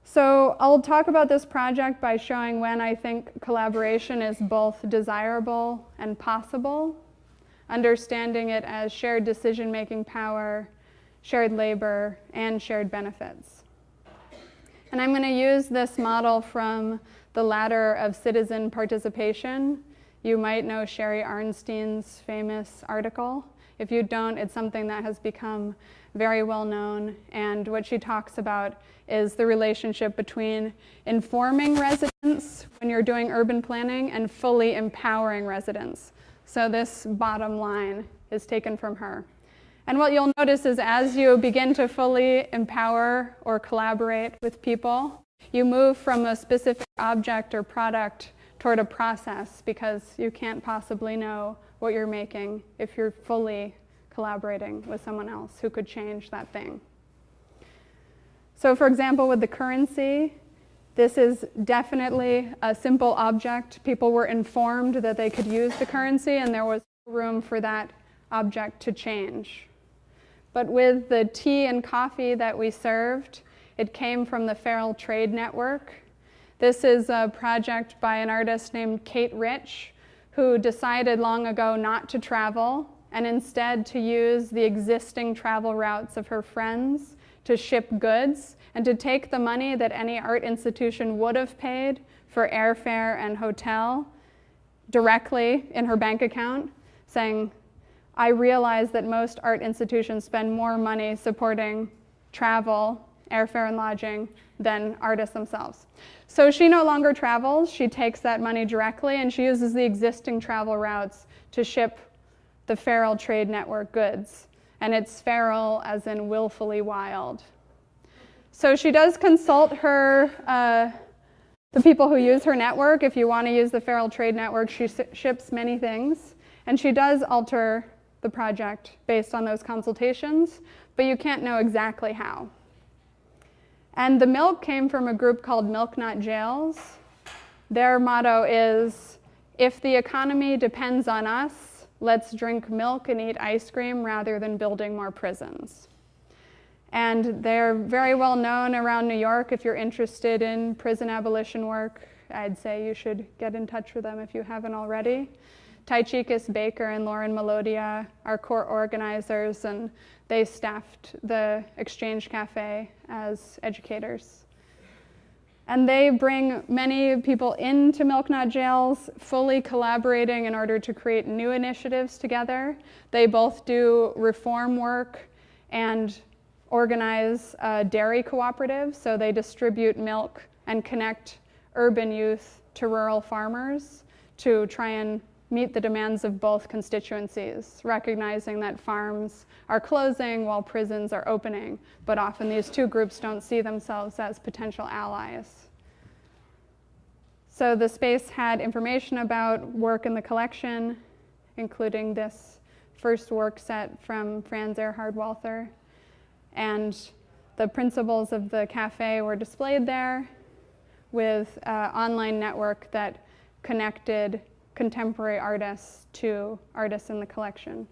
So I'll talk about this project by showing when I think collaboration is both desirable and possible, understanding it as shared decision-making power, shared labor, and shared benefits. And I'm going to use this model from the ladder of citizen participation. You might know Sherry Arnstein's famous article. If you don't, it's something that has become very well known. And what she talks about is the relationship between informing residents when you're doing urban planning and fully empowering residents. So this bottom line is taken from her. And what you'll notice is as you begin to fully empower or collaborate with people, you move from a specific object or product toward a process, because you can't possibly know what you're making if you're fully collaborating with someone else who could change that thing. So for example, with the currency, this is definitely a simple object. People were informed that they could use the currency, and there was room for that object to change. But with the tea and coffee that we served, it came from the Feral Trade Network. This is a project by an artist named Kate Rich, who decided long ago not to travel and instead to use the existing travel routes of her friends to ship goods and to take the money that any art institution would have paid for airfare and hotel directly in her bank account, saying, I realize that most art institutions spend more money supporting travel, airfare and lodging than artists themselves. So she no longer travels. She takes that money directly, and she uses the existing travel routes to ship the Feral Trade Network goods. And it's feral as in willfully wild. So she does consult her, the people who use her network. If you want to use the Feral Trade Network, she ships many things. And she does alter the project based on those consultations, but you can't know exactly how. And the milk came from a group called Milk Not Jails. Their motto is, if the economy depends on us, let's drink milk and eat ice cream rather than building more prisons. And they're very well known around New York. If you're interested in prison abolition work, I'd say you should get in touch with them if you haven't already. Tychicus Baker and Lauren Melodia are core organizers, and they staffed the Exchange Cafe as educators. And they bring many people into Milk Not Jails, fully collaborating in order to create new initiatives together. They both do reform work and organize dairy cooperatives, so they distribute milk and connect urban youth to rural farmers to try and meet the demands of both constituencies, recognizing that farms are closing while prisons are opening, but often these two groups don't see themselves as potential allies. So the space had information about work in the collection, including this first work set from Franz Erhard Walther. And the principles of the cafe were displayed there with an online network that connected contemporary artists to artists in the collection.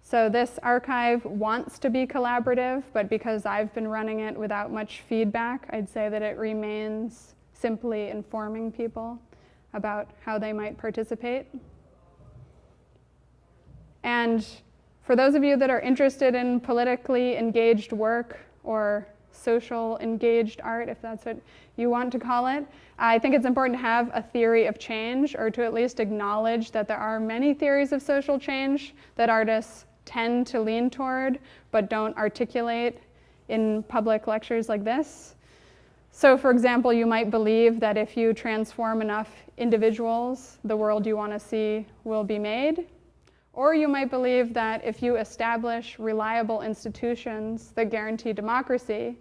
So this archive wants to be collaborative, but because I've been running it without much feedback, I'd say that it remains simply informing people about how they might participate. And for those of you that are interested in politically engaged work or social engaged art, if that's what you want to call it, I think it's important to have a theory of change, or to at least acknowledge that there are many theories of social change that artists tend to lean toward, but don't articulate in public lectures like this. So for example, you might believe that if you transform enough individuals, the world you want to see will be made. Or you might believe that if you establish reliable institutions that guarantee democracy,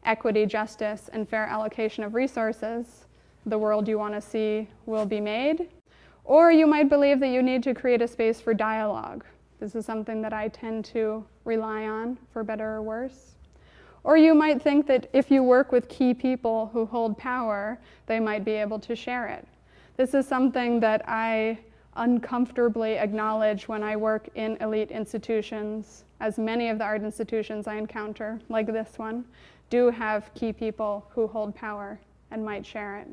equity, justice, and fair allocation of resources, the world you want to see will be made. Or you might believe that you need to create a space for dialogue. This is something that I tend to rely on, for better or worse. Or you might think that if you work with key people who hold power, they might be able to share it. This is something that I uncomfortably acknowledge when I work in elite institutions, as many of the art institutions I encounter, like this one, do have key people who hold power and might share it.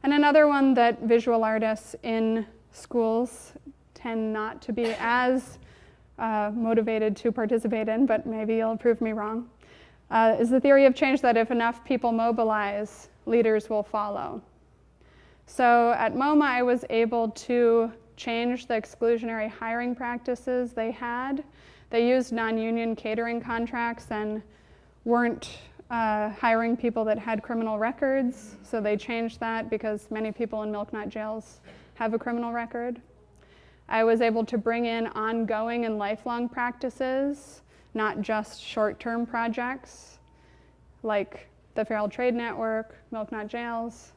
And another one that visual artists in schools tend not to be as motivated to participate in, but maybe you'll prove me wrong, is the theory of change that if enough people mobilize, leaders will follow. So at MoMA, I was able to change the exclusionary hiring practices they had. They used non-union catering contracts and weren't hiring people that had criminal records. So they changed that because many people in milk nut jails have a criminal record. I was able to bring in ongoing and lifelong practices, not just short-term projects like the Feral Trade Network, milk nut jails.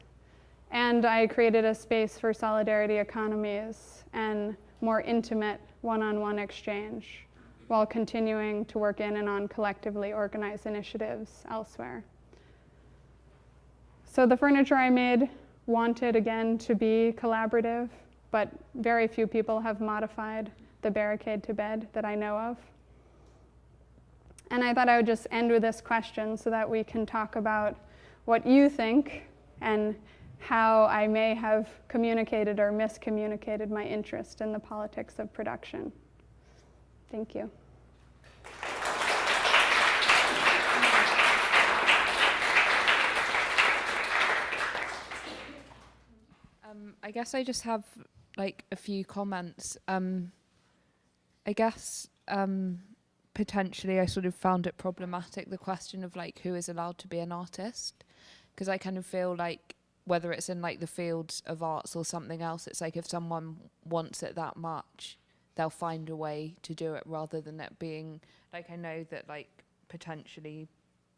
And I created a space for solidarity economies and more intimate one-on-one exchange while continuing to work in and on collectively organized initiatives elsewhere. So the furniture I made wanted, again, to be collaborative, but very few people have modified the barricade to bed that I know of. And I thought I would just end with this question so that we can talk about what you think and how I may have communicated or miscommunicated my interest in the politics of production. Thank you. I guess I just have like a few comments. I guess potentially I sort of found it problematic, the question of like who is allowed to be an artist, because I kind of feel like whether it's in like the fields of arts or something else, it's like if someone wants it that much, they'll find a way to do it, rather than it being like, I know that like potentially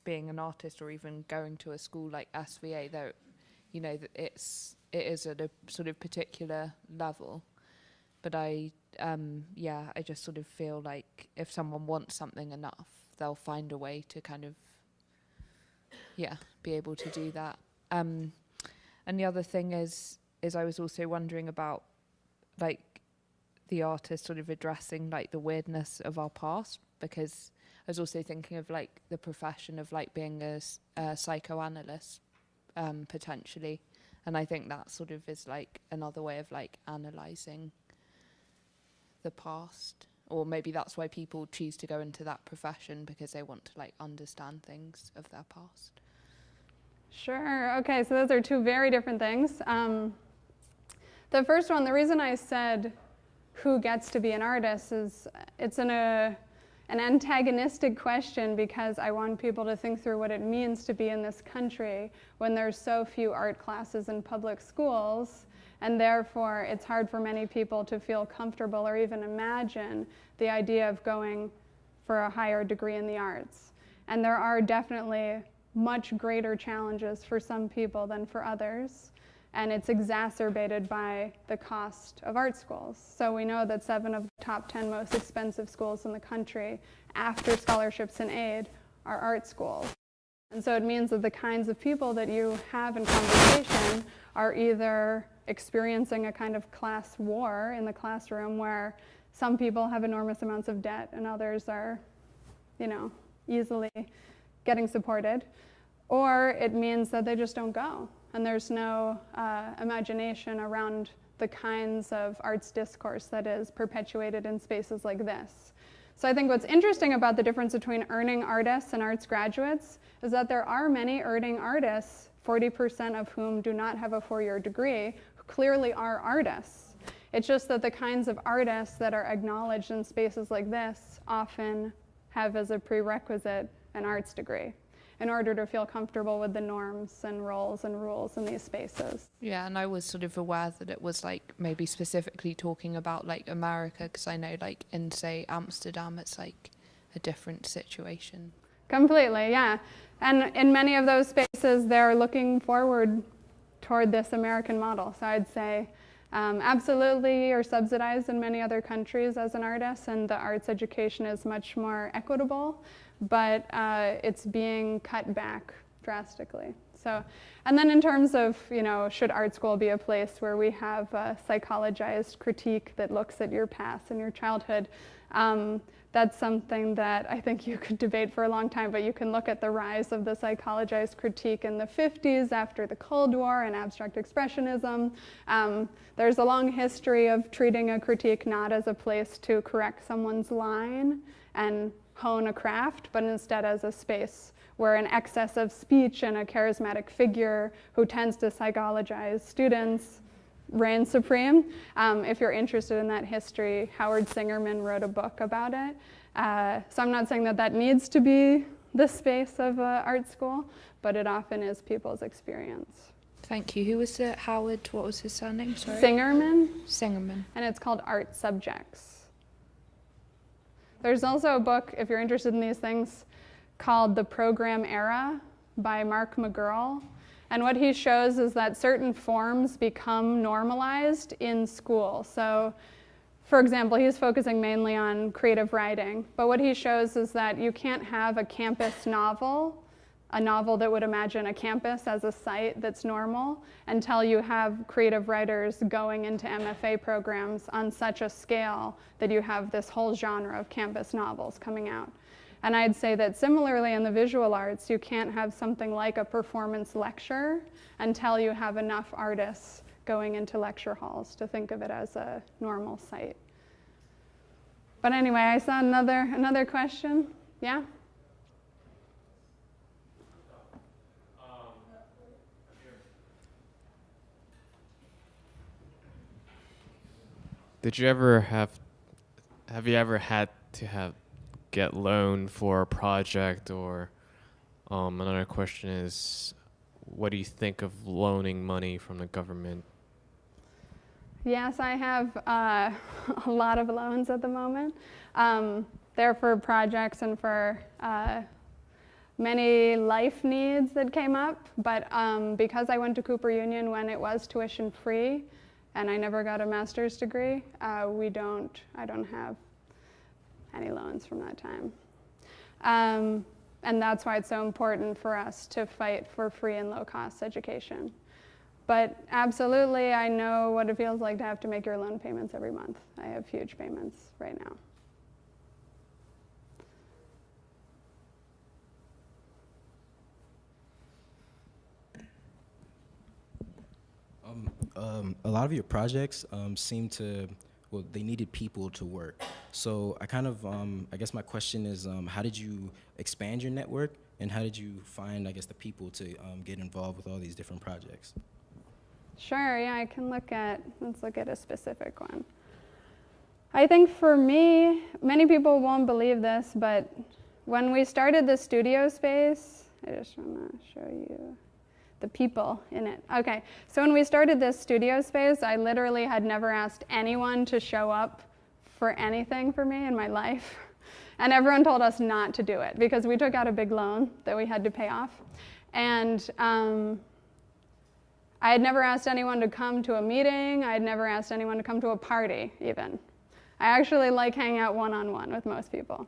being an artist or even going to a school like SVA, though, you know, that it is at a sort of particular level. But I just sort of feel like if someone wants something enough, they'll find a way to kind of, be able to do that. And the other thing is I was also wondering about like the artist sort of addressing like the weirdness of our past, because I was also thinking of like the profession of like being a psychoanalyst potentially, and I think that sort of is like another way of like analysing the past, or maybe that's why people choose to go into that profession, because they want to like understand things of their past. Sure. Okay, so those are two very different things. The first one, the reason I said who gets to be an artist is it's an antagonistic question, because I want people to think through what it means to be in this country when there's so few art classes in public schools, and therefore it's hard for many people to feel comfortable or even imagine the idea of going for a higher degree in the arts. And there are definitely much greater challenges for some people than for others. And it's exacerbated by the cost of art schools. So we know that 7 of the top 10 most expensive schools in the country, after scholarships and aid, are art schools. And so it means that the kinds of people that you have in conversation are either experiencing a kind of class war in the classroom where some people have enormous amounts of debt and others are, easily getting supported, or it means that they just don't go. And there's no imagination around the kinds of arts discourse that is perpetuated in spaces like this. So I think what's interesting about the difference between earning artists and arts graduates is that there are many earning artists, 40% of whom do not have a 4-year degree, who clearly are artists. It's just that the kinds of artists that are acknowledged in spaces like this often have as a prerequisite an arts degree in order to feel comfortable with the norms and roles and rules in these spaces. Yeah, and I was sort of aware that it was like maybe specifically talking about like America, because I know like in, say, Amsterdam, it's like a different situation. Completely, yeah. And in many of those spaces, they're looking forward toward this American model. So I'd say absolutely you're subsidized in many other countries as an artist, and the arts education is much more equitable, but it's being cut back drastically. So, and then in terms of, should art school be a place where we have a psychologized critique that looks at your past and your childhood, that's something that I think you could debate for a long time, but you can look at the rise of the psychologized critique in the 50s after the Cold War and abstract expressionism. There's a long history of treating a critique not as a place to correct someone's line and hone a craft, but instead as a space where an excess of speech and a charismatic figure who tends to psychologize students reigns supreme. If you're interested in that history, Howard Singerman wrote a book about it. So I'm not saying that that needs to be the space of art school, but it often is people's experience. Thank you. Who was it? Howard, what was his surname? Sorry. Singerman, and it's called Art Subjects. There's also a book, if you're interested in these things, called The Program Era by Mark McGurl. And what he shows is that certain forms become normalized in school. So, for example, he's focusing mainly on creative writing. But what he shows is that you can't have a campus novel, a novel that would imagine a campus as a site that's normal, until you have creative writers going into MFA programs on such a scale that you have this whole genre of campus novels coming out. And I'd say that similarly in the visual arts, you can't have something like a performance lecture until you have enough artists going into lecture halls to think of it as a normal site. But anyway, I saw another question. Yeah? Did you ever have you ever had to get loan for a project? Or another question is, what do you think of loaning money from the government? Yes, I have a lot of loans at the moment. They're for projects and for many life needs that came up, but because I went to Cooper Union when it was tuition free, and I never got a master's degree, I don't have any loans from that time. And that's why it's so important for us to fight for free and low-cost education. But absolutely, I know what it feels like to have to make your loan payments every month. I have huge payments right now. A lot of your projects seem to, they needed people to work. So I kind of, I guess my question is, how did you expand your network, and how did you find, I guess, the people to get involved with all these different projects? Sure, yeah, let's look at a specific one. I think for me, many people won't believe this, but when we started the studio space, I just want to show you the people in it. Okay, so when we started this studio space, I literally had never asked anyone to show up for anything for me in my life. And everyone told us not to do it because we took out a big loan that we had to pay off. And I had never asked anyone to come to a meeting. I had never asked anyone to come to a party, even. I actually like hanging out one-on-one with most people.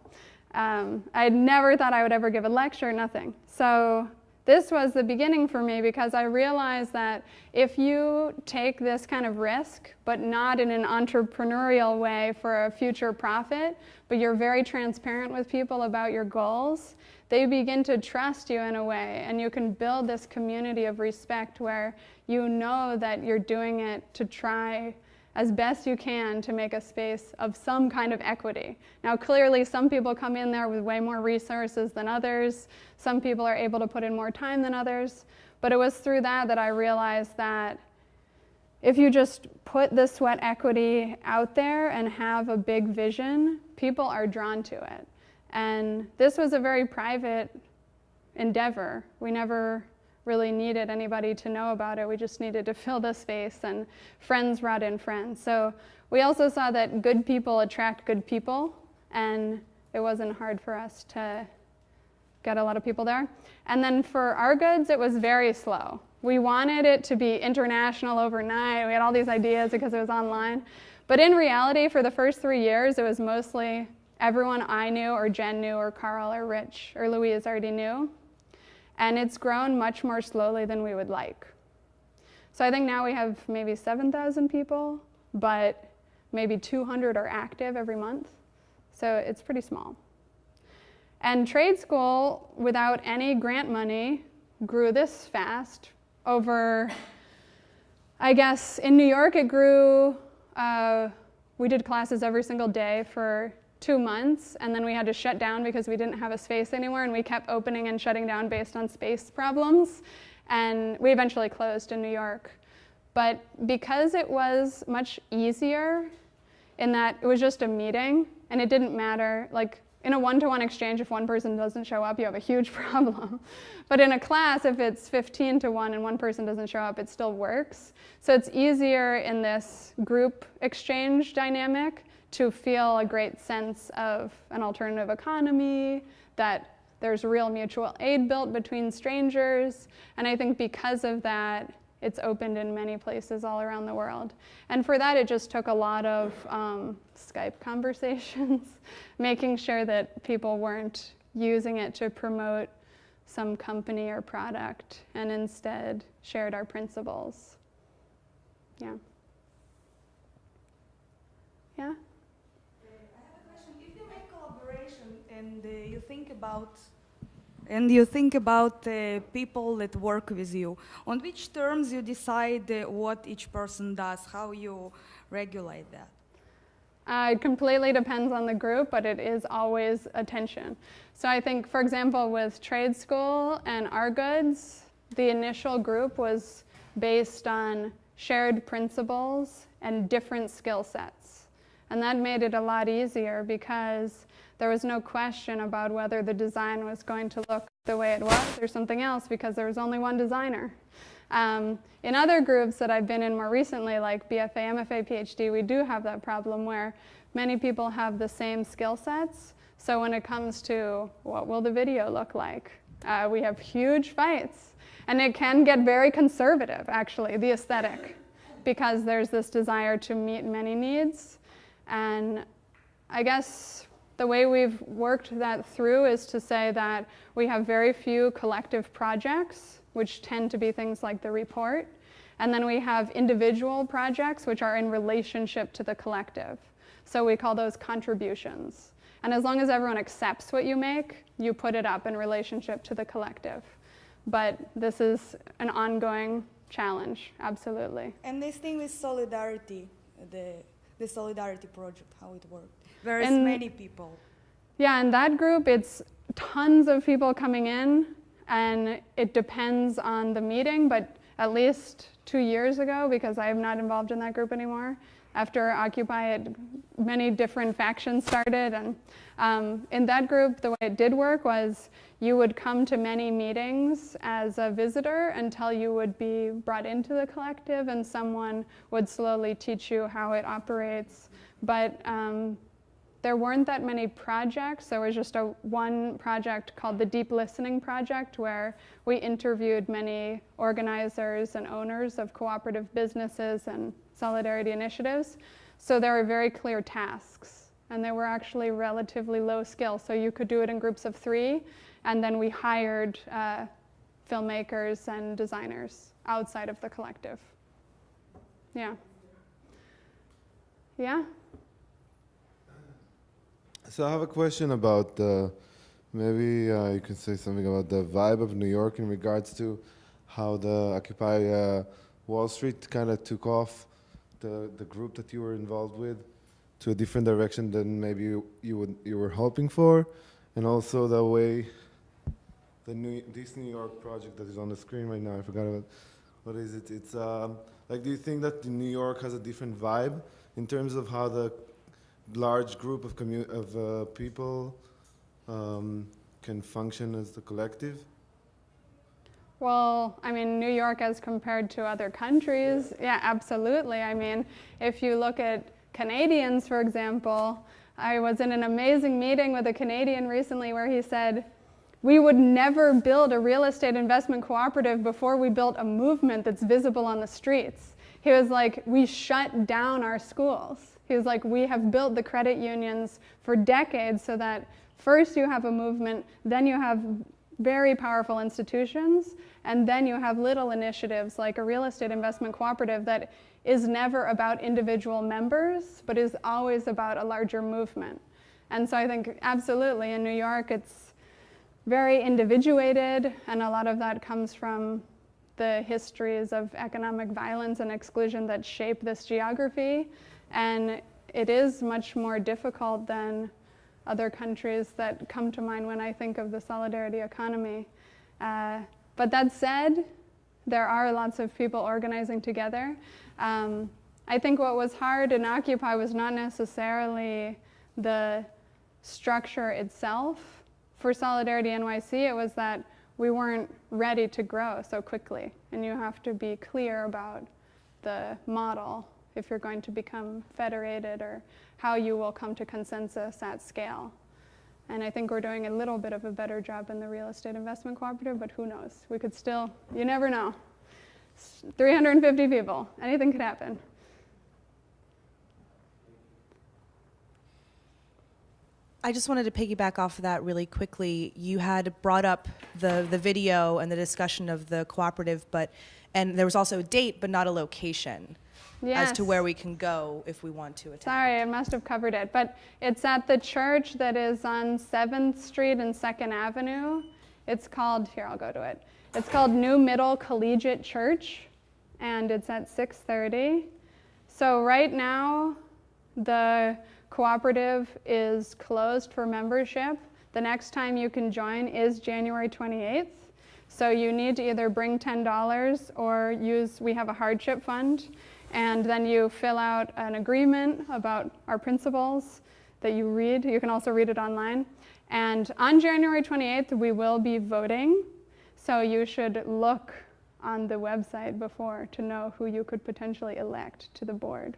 I had never thought I would ever give a lecture, nothing. So this was the beginning for me because I realized that if you take this kind of risk, but not in an entrepreneurial way for a future profit, but you're very transparent with people about your goals, they begin to trust you in a way, and you can build this community of respect where you know that you're doing it to try as best you can to make a space of some kind of equity. Now, clearly, some people come in there with way more resources than others. Some people are able to put in more time than others. But it was through that I realized that if you just put the sweat equity out there and have a big vision, people are drawn to it. And this was a very private endeavor. We never really needed anybody to know about it. We just needed to fill the space, and friends brought in friends. So we also saw that good people attract good people, and it wasn't hard for us to get a lot of people there. And then for our goods, it was very slow. We wanted it to be international overnight. We had all these ideas because it was online. But in reality, for the first 3 years, it was mostly everyone I knew, or Jen knew, or Carl, or Rich, or Louise already knew. And it's grown much more slowly than we would like. So I think now we have maybe 7,000 people, but maybe 200 are active every month. So it's pretty small. And trade school, without any grant money, grew this fast. Over, I guess, in New York it grew, we did classes every single day for 2 months, and then we had to shut down because we didn't have a space anymore, and we kept opening and shutting down based on space problems, and we eventually closed in New York. But because it was much easier in that it was just a meeting, and it didn't matter, like in a one-to-one exchange, if one person doesn't show up, you have a huge problem. But in a class, if it's 15 to 1 and one person doesn't show up, it still works. So it's easier in this group exchange dynamic to feel a great sense of an alternative economy, that there's real mutual aid built between strangers. And I think because of that, it's opened in many places all around the world. And for that, it just took a lot of Skype conversations, making sure that people weren't using it to promote some company or product, and instead shared our principles. Yeah. Yeah? And you think about people that work with you. On which terms you decide what each person does, how you regulate that? It completely depends on the group, but it is always a tension. So I think, for example, with trade school and our goods, the initial group was based on shared principles and different skill sets. And that made it a lot easier because there was no question about whether the design was going to look the way it was or something else, because there was only one designer. In other groups that I've been in more recently, like BFA, MFA, PhD, we do have that problem where many people have the same skill sets. So when it comes to what will the video look like, we have huge fights. And it can get very conservative, actually, the aesthetic, because there's this desire to meet many needs. And I guess the way we've worked that through is to say that we have very few collective projects, which tend to be things like the report. And then we have individual projects, which are in relationship to the collective. So we call those contributions. And as long as everyone accepts what you make, you put it up in relationship to the collective. But this is an ongoing challenge, absolutely. And this thing with solidarity, the Solidarity Project, how it worked. There's many people. Yeah, in that group, it's tons of people coming in, and it depends on the meeting, but at least 2 years ago, because I am not involved in that group anymore, after Occupy, many different factions started. And in that group, the way it did work was you would come to many meetings as a visitor until you would be brought into the collective, and someone would slowly teach you how it operates. But there weren't that many projects. There was just one project called the Deep Listening Project, where we interviewed many organizers and owners of cooperative businesses and solidarity initiatives. So there were very clear tasks, and they were actually relatively low skill. So you could do it in groups of 3, and then we hired filmmakers and designers outside of the collective. Yeah. Yeah? So I have a question about maybe you can say something about the vibe of New York in regards to how the Occupy Wall Street kind of took off the group that you were involved with to a different direction than maybe you were hoping for, and also the way this New York project that is on the screen right now, I forgot about, what is it? It's like, do you think that New York has a different vibe in terms of how the large group of people can function as the collective? Well, I mean, New York as compared to other countries, yeah, absolutely. I mean, if you look at Canadians, for example, I was in an amazing meeting with a Canadian recently where he said, we would never build a real estate investment cooperative before we built a movement that's visible on the streets. He was like, we shut down our schools. He was like, we have built the credit unions for decades so that first you have a movement, then you have very powerful institutions, and then you have little initiatives like a real estate investment cooperative that is never about individual members, but is always about a larger movement. And so I think absolutely in New York it's very individuated, and a lot of that comes from the histories of economic violence and exclusion that shape this geography. And it is much more difficult than other countries that come to mind when I think of the solidarity economy. But that said, there are lots of people organizing together. I think what was hard in Occupy was not necessarily the structure itself. For Solidarity NYC, it was that we weren't ready to grow so quickly, and you have to be clear about the model if you're going to become federated, or how you will come to consensus at scale. And I think we're doing a little bit of a better job in the real estate investment cooperative, but who knows? We could still, you never know. 350 people, anything could happen. I just wanted to piggyback off of that really quickly. You had brought up the video and the discussion of the cooperative, and there was also a date, but not a location. Yes. As to where we can go if we want to attend. Sorry, I must have covered it, but it's at the church that is on 7th Street and 2nd Avenue. It's called, here, I'll go to it. It's called New Middle Collegiate Church, and it's at 6:30. So right now, the cooperative is closed for membership. The next time you can join is January 28th. So you need to either bring $10 or we have a hardship fund. And then you fill out an agreement about our principles that you read. You can also read it online. And on January 28th, we will be voting. So you should look on the website before to know who you could potentially elect to the board.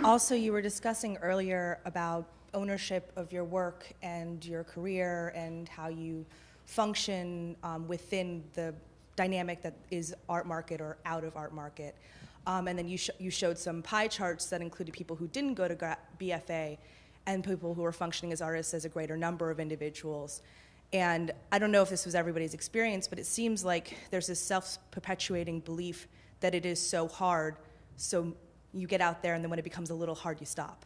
Also, you were discussing earlier about ownership of your work and your career and how you function within the dynamic that is art market or out of art market. And then you showed some pie charts that included people who didn't go to BFA and people who were functioning as artists as a greater number of individuals. And I don't know if this was everybody's experience, but it seems like there's this self-perpetuating belief that it is so hard, so you get out there and then when it becomes a little hard, you stop.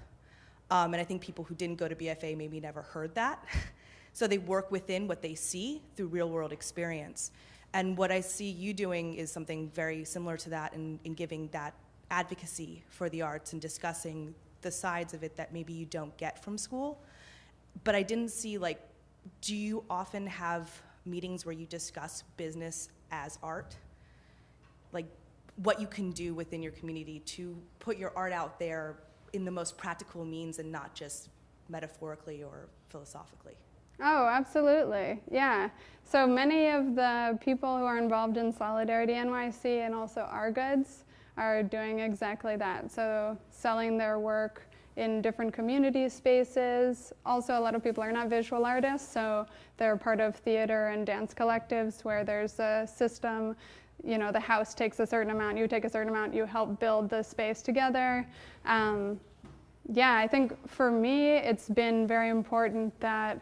And I think people who didn't go to BFA maybe never heard that. So they work within what they see through real world experience. And what I see you doing is something very similar to that in giving that advocacy for the arts and discussing the sides of it that maybe you don't get from school. But I didn't see, like, do you often have meetings where you discuss business as art? Like, what you can do within your community to put your art out there in the most practical means and not just metaphorically or philosophically? Oh, absolutely, yeah. So many of the people who are involved in Solidarity NYC and also Our Goods are doing exactly that. So selling their work in different community spaces. Also, a lot of people are not visual artists, so they're part of theater and dance collectives where there's a system. You know, the house takes a certain amount, you take a certain amount, you help build the space together. Yeah, I think for me, it's been very important that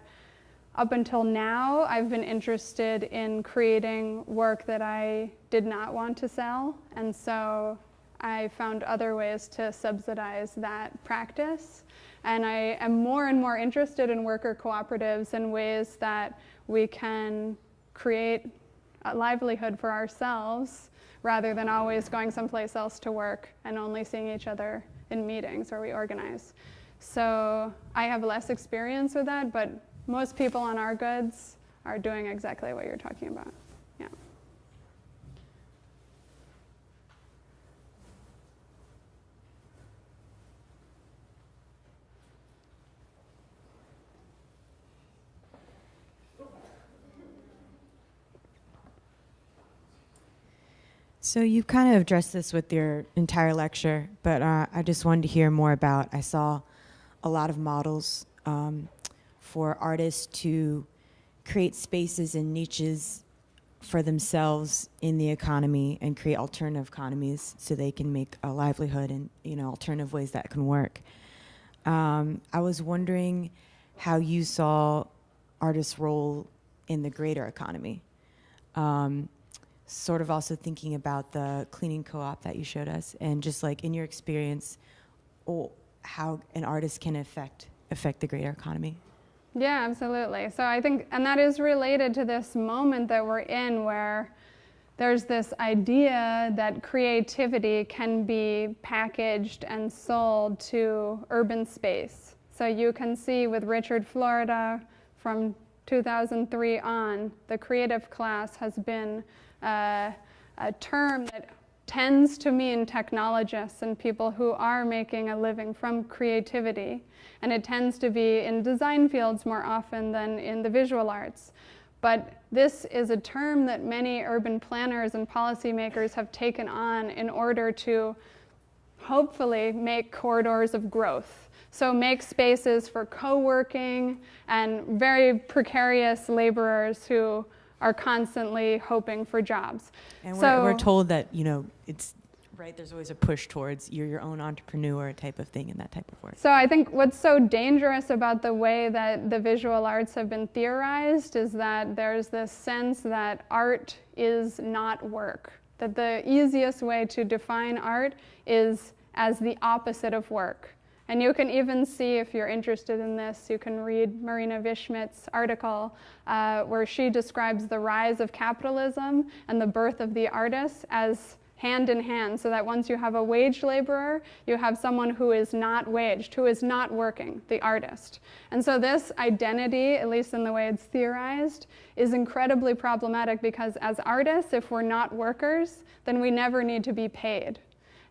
up until now, I've been interested in creating work that I did not want to sell. And so I found other ways to subsidize that practice. And I am more and more interested in worker cooperatives and ways that we can create a livelihood for ourselves rather than always going someplace else to work and only seeing each other in meetings where we organize. So I have less experience with that, but most people on our goods are doing exactly what you're talking about. Yeah. So you've kind of addressed this with your entire lecture, but I just wanted to hear more about, I saw a lot of models for artists to create spaces and niches for themselves in the economy and create alternative economies so they can make a livelihood and, you know, alternative ways that can work. I was wondering how you saw artists' role in the greater economy. Sort of also thinking about the cleaning co-op that you showed us, and just like in your experience, how an artist can affect the greater economy. Yeah, absolutely. So I think, and that is related to this moment that we're in where there's this idea that creativity can be packaged and sold to urban space. So you can see with Richard Florida from 2003 on, the creative class has been a term that tends to mean technologists and people who are making a living from creativity. And it tends to be in design fields more often than in the visual arts. But this is a term that many urban planners and policymakers have taken on in order to hopefully make corridors of growth. So make spaces for co-working and very precarious laborers who are constantly hoping for jobs. And so we're told that, you know, it's right, there's always a push towards you're your own entrepreneur type of thing and that type of work. So I think what's so dangerous about the way that the visual arts have been theorized is that there's this sense that art is not work. That the easiest way to define art is as the opposite of work. And you can even see, if you're interested in this, you can read Marina Vishmit's article where she describes the rise of capitalism and the birth of the artist as hand in hand, so that once you have a wage laborer, you have someone who is not waged, who is not working, the artist. And so this identity, at least in the way it's theorized, is incredibly problematic because as artists, if we're not workers, then we never need to be paid.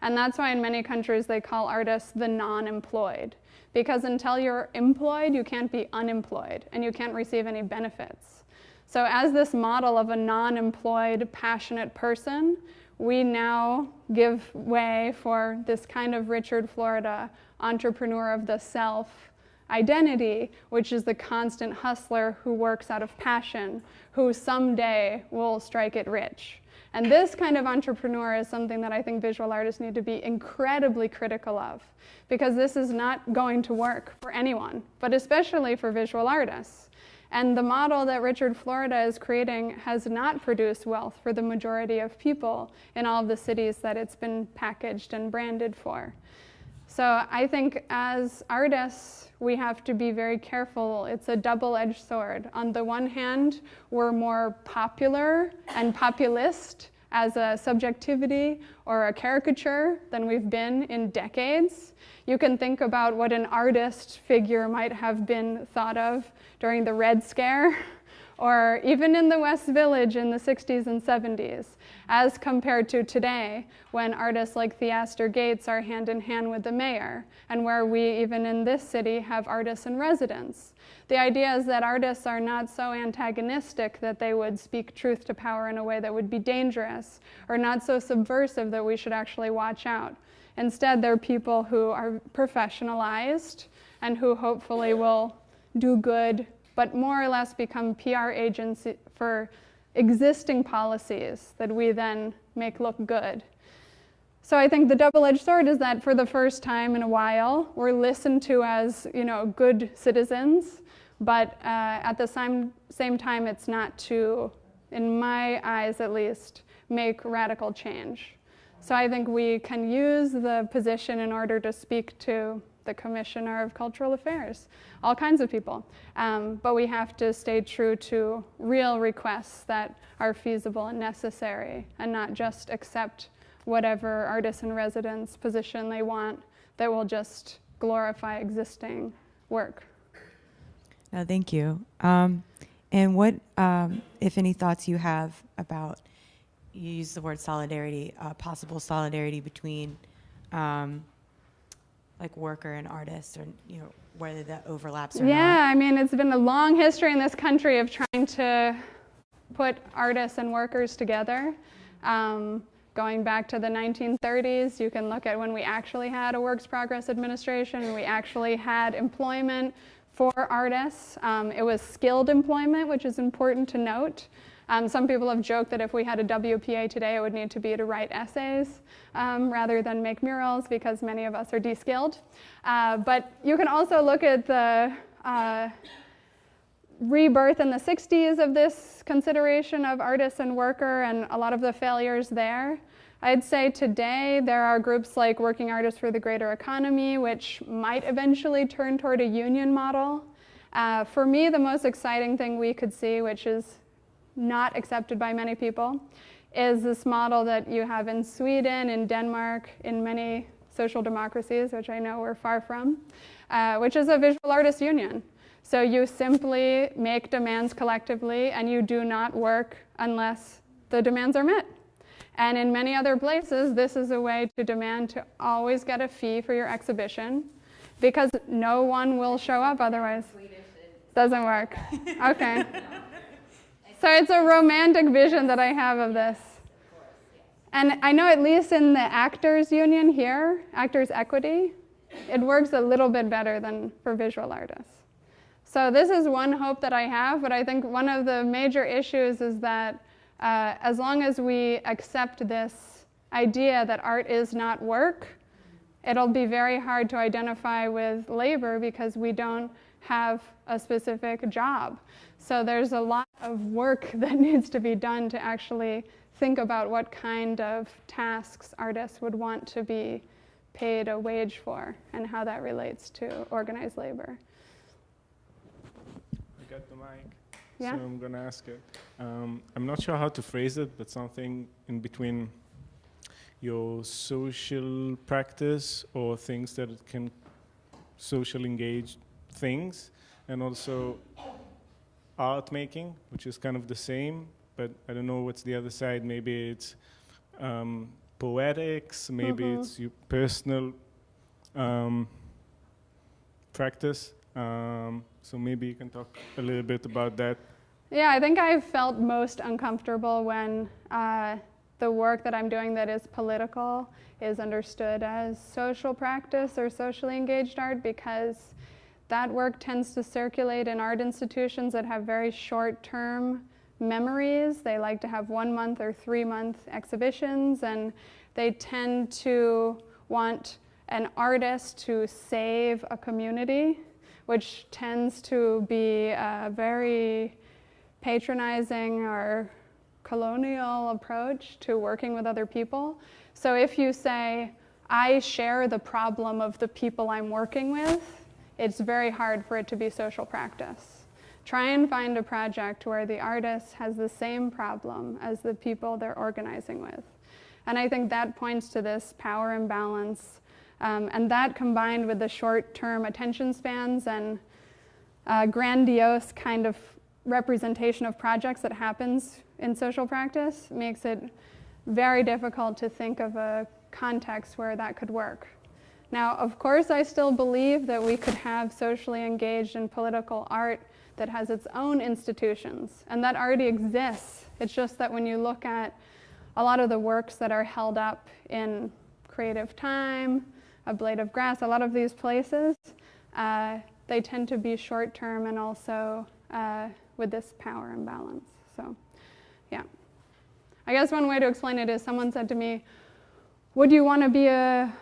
And that's why in many countries they call artists the non-employed. Because until you're employed, you can't be unemployed, and you can't receive any benefits. So as this model of a non-employed, passionate person, we now give way for this kind of Richard Florida entrepreneur of the self identity, which is the constant hustler who works out of passion, who someday will strike it rich. And this kind of entrepreneur is something that I think visual artists need to be incredibly critical of, because this is not going to work for anyone, but especially for visual artists. And the model that Richard Florida is creating has not produced wealth for the majority of people in all of the cities that it's been packaged and branded for. So I think as artists, we have to be very careful. It's a double-edged sword. On the one hand, we're more popular and populist as a subjectivity or a caricature than we've been in decades. You can think about what an artist figure might have been thought of during the Red Scare, or even in the West Village in the 60s and 70s, as compared to today, when artists like Theaster Gates are hand in hand with the mayor, and where we, even in this city, have artists in residence. The idea is that artists are not so antagonistic that they would speak truth to power in a way that would be dangerous, or not so subversive that we should actually watch out. Instead, they're people who are professionalized and who hopefully will do good, but more or less become PR agents for existing policies that we then make look good. So I think the double-edged sword is that for the first time in a while, we're listened to as, good citizens, but at the same time, it's not to, in my eyes at least, make radical change. So I think we can use the position in order to speak to the Commissioner of Cultural Affairs, all kinds of people. But we have to stay true to real requests that are feasible and necessary, and not just accept whatever artist in residence position they want that will just glorify existing work. Thank you. And what, if any, thoughts you have about, you use the word solidarity, possible solidarity between like worker and artist, or whether that overlaps or not? Yeah, I mean, it's been a long history in this country of trying to put artists and workers together. Going back to the 1930s, you can look at when we actually had a Works Progress Administration, and we actually had employment for artists. It was skilled employment, which is important to note. Some people have joked that if we had a WPA today, it would need to be to write essays rather than make murals, because many of us are de-skilled. But you can also look at the rebirth in the 60s of this consideration of artist and worker, and a lot of the failures there. I'd say today there are groups like Working Artists for the Greater Economy, which might eventually turn toward a union model. For me, the most exciting thing we could see, which is not accepted by many people, is this model that you have in Sweden, in Denmark, in many social democracies, which I know we're far from, which is a visual artists union. So you simply make demands collectively, and you do not work unless the demands are met. And in many other places, this is a way to demand to always get a fee for your exhibition, because no one will show up otherwise. Doesn't work. Okay. So it's a romantic vision that I have of this. And I know at least in the actors union here, Actors Equity, it works a little bit better than for visual artists. So this is one hope that I have, but I think one of the major issues is that as long as we accept this idea that art is not work, it'll be very hard to identify with labor because we don't have a specific job. So there's a lot of work that needs to be done to actually think about what kind of tasks artists would want to be paid a wage for and how that relates to organized labor. I got the mic, yeah? So I'm gonna ask it. I'm not sure how to phrase it, but something in between your social practice or things that can social engage things, and also art making, which is kind of the same, but I don't know what's the other side. Maybe it's poetics, maybe it's your personal practice. So maybe you can talk a little bit about that. Yeah, I think I felt most uncomfortable when the work that I'm doing that is political is understood as social practice or socially engaged art, because that work tends to circulate in art institutions that have very short-term memories. They like to have 1 month or 3 month exhibitions, and they tend to want an artist to save a community, which tends to be a very patronizing or colonial approach to working with other people. So if you say, I share the problem of the people I'm working with, it's very hard for it to be social practice. Try and find a project where the artist has the same problem as the people they're organizing with. And I think that points to this power imbalance. And that, combined with the short-term attention spans and grandiose kind of representation of projects that happens in social practice, makes it very difficult to think of a context where that could work. Now, of course, I still believe that we could have socially engaged and political art that has its own institutions, and that already exists. It's just that when you look at a lot of the works that are held up in Creative Time, A Blade of Grass, a lot of these places, they tend to be short-term and also with this power imbalance. So, yeah. I guess one way to explain it is someone said to me, would you want to be a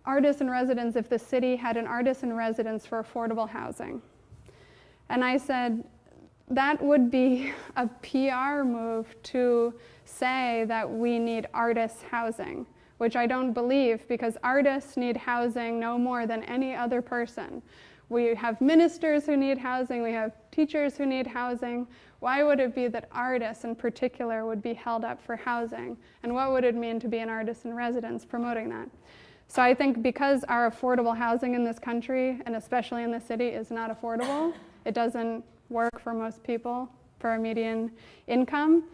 artist in residence if the city had an artist in residence for affordable housing? And I said, that would be a PR move to say that we need artists' housing, which I don't believe, because artists need housing no more than any other person. We have ministers who need housing, we have teachers who need housing. Why would it be that artists in particular would be held up for housing? And what would it mean to be an artist in residence promoting that? So I think because our affordable housing in this country, and especially in the city, is not affordable, it doesn't work for most people for a median income,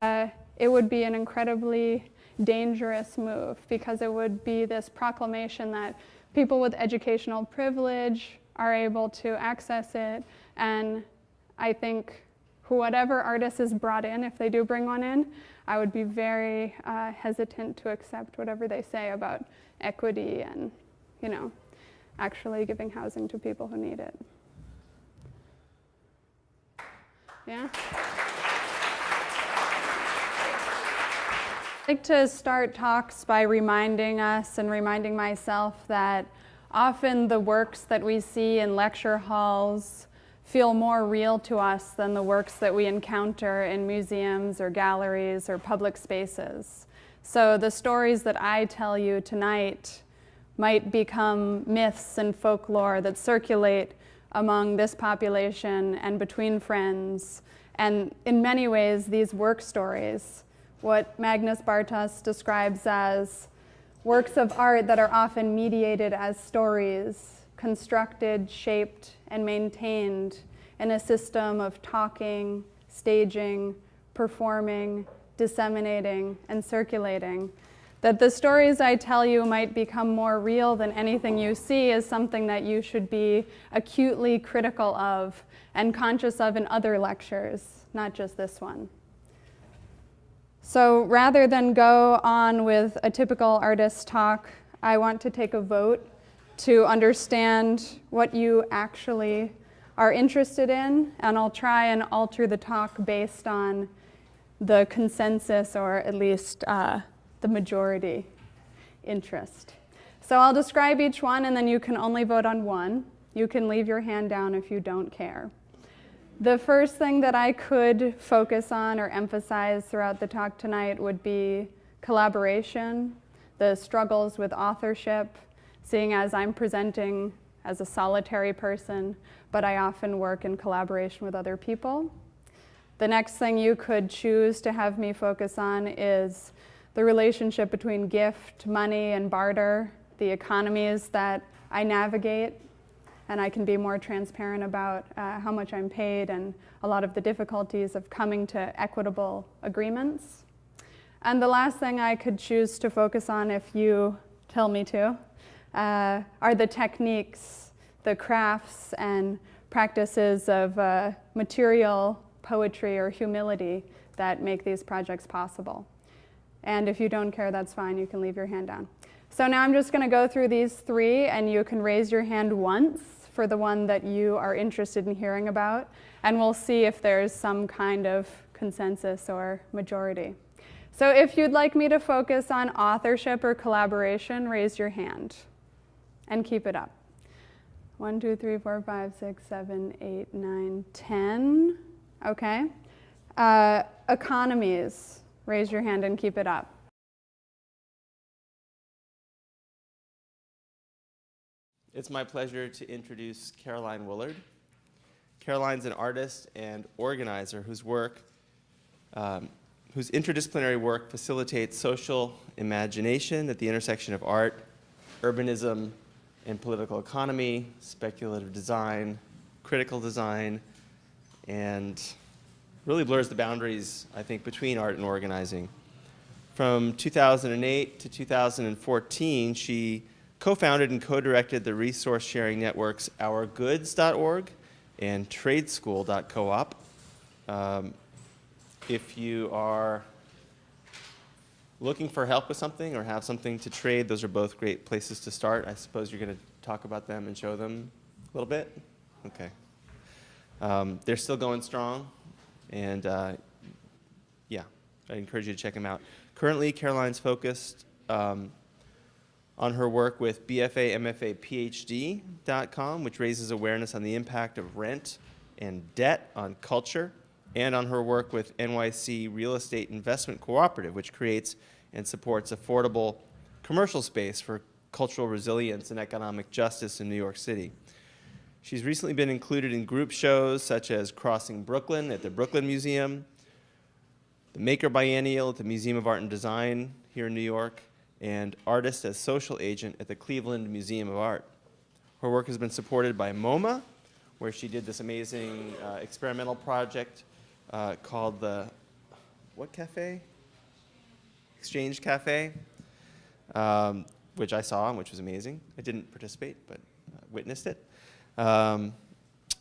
it would be an incredibly dangerous move, because it would be this proclamation that people with educational privilege are able to access it. And I think whatever artist is brought in, if they do bring one in, I would be very hesitant to accept whatever they say about equity and, you know, actually giving housing to people who need it. Yeah? I'd like to start talks by reminding us and reminding myself that often the works that we see in lecture halls feel more real to us than the works that we encounter in museums or galleries or public spaces. So the stories that I tell you tonight might become myths and folklore that circulate among this population and between friends. And in many ways, these work stories, what Magnus Bartos describes as works of art that are often mediated as stories, constructed, shaped, and maintained in a system of talking, staging, performing, disseminating, and circulating. That the stories I tell you might become more real than anything you see is something that you should be acutely critical of and conscious of in other lectures, not just this one. So rather than go on with a typical artist talk, I want to take a vote to understand what you actually are interested in, and I'll try and alter the talk based on the consensus, or at least the majority interest. So I'll describe each one, and then you can only vote on one. You can leave your hand down if you don't care. The first thing that I could focus on or emphasize throughout the talk tonight would be collaboration, the struggles with authorship, seeing as I'm presenting as a solitary person, but I often work in collaboration with other people. The next thing you could choose to have me focus on is the relationship between gift, money, and barter, the economies that I navigate, and I can be more transparent about how much I'm paid and a lot of the difficulties of coming to equitable agreements. And the last thing I could choose to focus on, if you tell me to, are the techniques, the crafts and practices of material poetry or humility that make these projects possible. And if you don't care, that's fine, you can leave your hand down. So now I'm just going to go through these three, and you can raise your hand once for the one that you are interested in hearing about, and we'll see if there's some kind of consensus or majority. So if you'd like me to focus on authorship or collaboration, raise your hand and keep it up. 1, 2, 3, 4, 5, 6, 7, 8, 9, 10. Okay. Economies, raise your hand and keep it up. It's my pleasure to introduce Caroline Woolard. Caroline's an artist and organizer whose interdisciplinary work facilitates social imagination at the intersection of art, urbanism, and political economy, speculative design, critical design, and really blurs the boundaries, I think, between art and organizing. From 2008 to 2014, she co-founded and co-directed the resource sharing networks ourgoods.org and tradeschool.coop. If you are looking for help with something or have something to trade, those are both great places to start. I suppose you're going to talk about them and show them a little bit? Okay. They're still going strong, and yeah, I encourage you to check them out. Currently, Caroline's focused on her work with BFA, MFA, PhD.com, which raises awareness on the impact of rent and debt on culture, and on her work with NYC Real Estate Investment Cooperative, which creates and supports affordable commercial space for cultural resilience and economic justice in New York City. She's recently been included in group shows such as Crossing Brooklyn at the Brooklyn Museum, the Maker Biennial at the Museum of Art and Design here in New York, and Artist as Social Agent at the Cleveland Museum of Art. Her work has been supported by MoMA, where she did this amazing experimental project called the, what cafe? Exchange Cafe, which I saw and which was amazing. I didn't participate, but witnessed it. The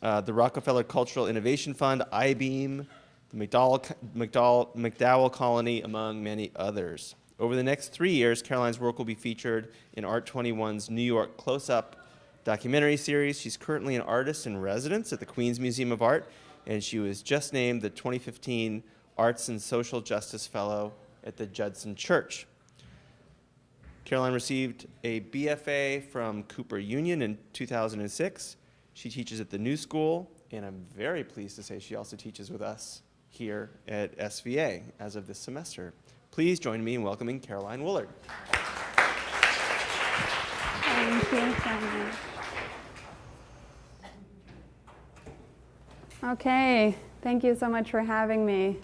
Rockefeller Cultural Innovation Fund, I-Beam, the McDowell Colony, among many others. Over the next 3 years, Caroline's work will be featured in Art 21's New York Close-Up documentary series. She's currently an artist in residence at the Queens Museum of Art, and she was just named the 2015 Arts and Social Justice Fellow at the Judson Church. Caroline received a BFA from Cooper Union in 2006. She teaches at the New School, and I'm very pleased to say she also teaches with us here at SVA as of this semester. Please join me in welcoming Caroline Woolard. Thank you so much. Okay, thank you so much for having me.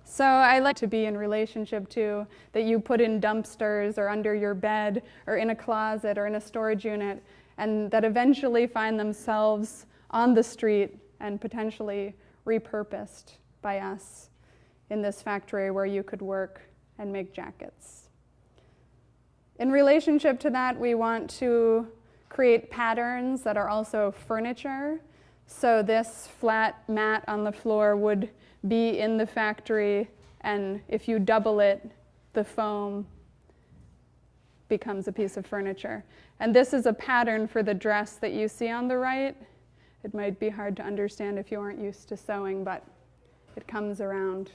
So I like to be in relationship to that you put in dumpsters or under your bed or in a closet or in a storage unit, and that eventually find themselves on the street and potentially repurposed by us in this factory where you could work and make jackets. In relationship to that, we want to create patterns that are also furniture. So this flat mat on the floor would be in the factory, and if you double it, the foam becomes a piece of furniture. And this is a pattern for the dress that you see on the right. It might be hard to understand if you aren't used to sewing, but it comes around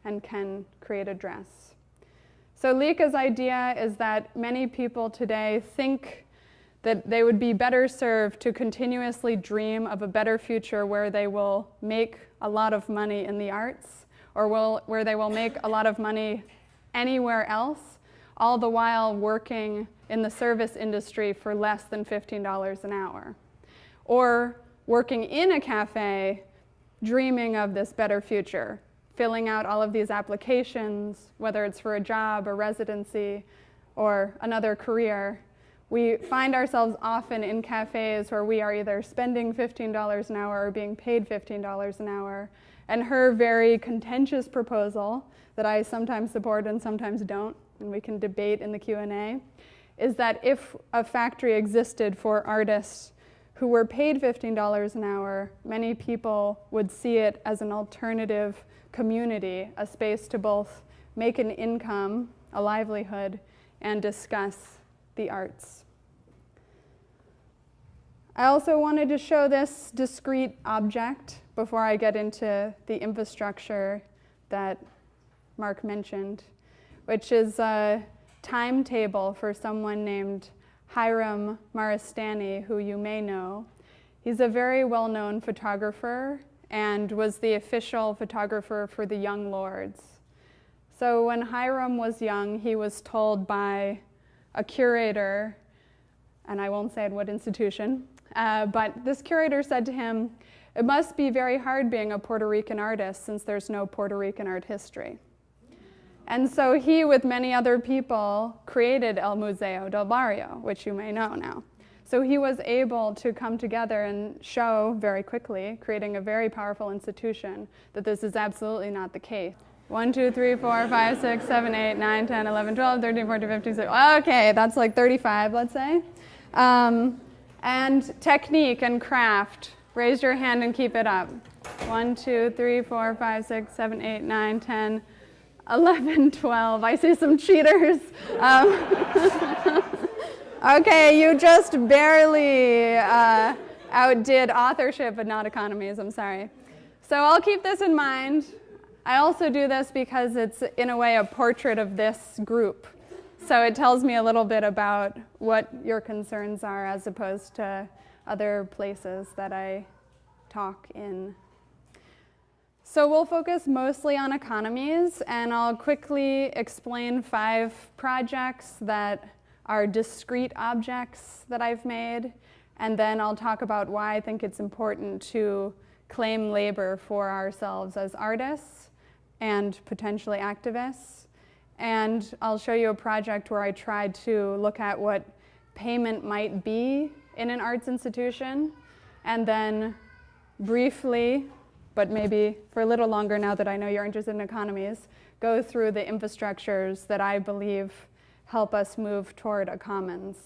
and can create a dress. So Lika's idea is that many people today think that they would be better served to continuously dream of a better future where they will make a lot of money in the arts, or where they will make a lot of money anywhere else, all the while working in the service industry for less than $15 an hour. Or working in a cafe, dreaming of this better future, filling out all of these applications, whether it's for a job or residency or another career. We find ourselves often in cafes where we are either spending $15 an hour or being paid $15 an hour. And her very contentious proposal, that I sometimes support and sometimes don't, and we can debate in the Q&A, is that if a factory existed for artists who were paid $15 an hour, many people would see it as an alternative community, a space to both make an income, a livelihood, and discuss the arts. I also wanted to show this discrete object before I get into the infrastructure that Mark mentioned, which is a timetable for someone named Hiram Maristani, who you may know. He's a very well-known photographer and was the official photographer for the Young Lords. So when Hiram was young, he was told by a curator, and I won't say at what institution, but this curator said to him, "It must be very hard being a Puerto Rican artist since there's no Puerto Rican art history." And so he, with many other people, created El Museo del Barrio, which you may know now. So he was able to come together and show very quickly, creating a very powerful institution, that this is absolutely not the case. 1, 2, 3, 4, 5, 6, 7, 8, 9, 10, 11, 12, 13, 14, 15, 16. Okay, that's like 35, let's say. And technique and craft. Raise your hand and keep it up. 1, 2, 3, 4, 5, 6, 7, 8, 9, 10, 11, 12. I see some cheaters. Okay, you just barely outdid authorship, but not economies. I'm sorry. So I'll keep this in mind. I also do this because it's, in a way, a portrait of this group. So it tells me a little bit about what your concerns are as opposed to other places that I talk in. So we'll focus mostly on economies, and I'll quickly explain 5 projects that are discrete objects that I've made, and then I'll talk about why I think it's important to claim labor for ourselves as artists and potentially activists. And I'll show you a project where I tried to look at what payment might be in an arts institution, and then briefly, but maybe for a little longer now that I know you're interested in economies, go through the infrastructures that I believe help us move toward a commons.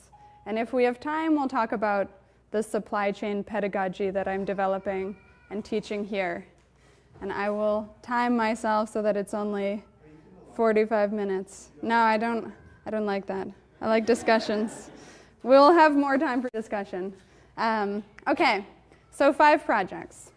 And if we have time, we'll talk about the supply chain pedagogy that I'm developing and teaching here. And I will time myself so that it's only 45 minutes. No, I don't like that. I like discussions. We'll have more time for discussion. Okay, so 5 projects.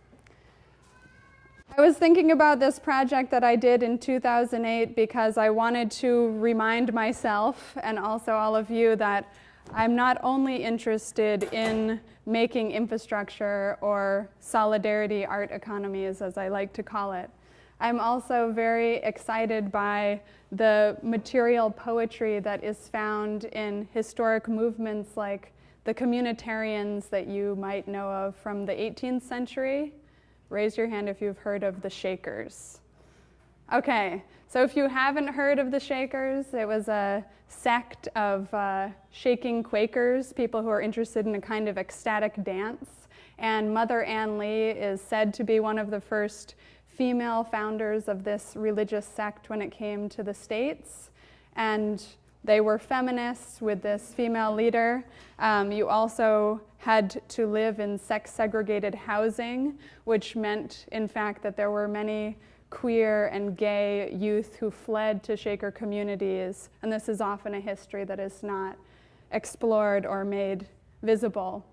I was thinking about this project that I did in 2008 because I wanted to remind myself and also all of you that I'm not only interested in making infrastructure or solidarity art economies, as I like to call it. I'm also very excited by the material poetry that is found in historic movements like the communitarians that you might know of from the 18th century. Raise your hand if you've heard of the Shakers. Okay, so if you haven't heard of the Shakers, it was a sect of shaking Quakers, people who are interested in a kind of ecstatic dance. And Mother Ann Lee is said to be one of the first female founders of this religious sect when it came to the States. And they were feminists with this female leader. You also had to live in sex-segregated housing, which meant, in fact, that there were many queer and gay youth who fled to Shaker communities. And this is often a history that is not explored or made visible.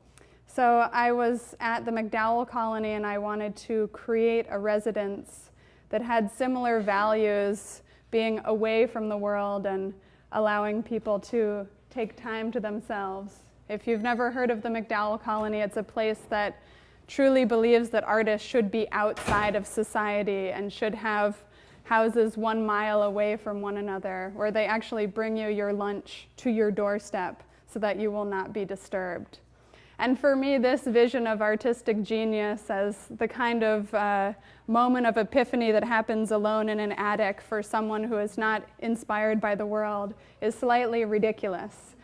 So I was at the McDowell Colony, and I wanted to create a residence that had similar values, being away from the world and allowing people to take time to themselves. If you've never heard of the McDowell Colony, it's a place that truly believes that artists should be outside of society and should have houses 1 mile away from one another, where they actually bring you your lunch to your doorstep so that you will not be disturbed. And for me, this vision of artistic genius as the kind of moment of epiphany that happens alone in an attic for someone who is not inspired by the world is slightly ridiculous.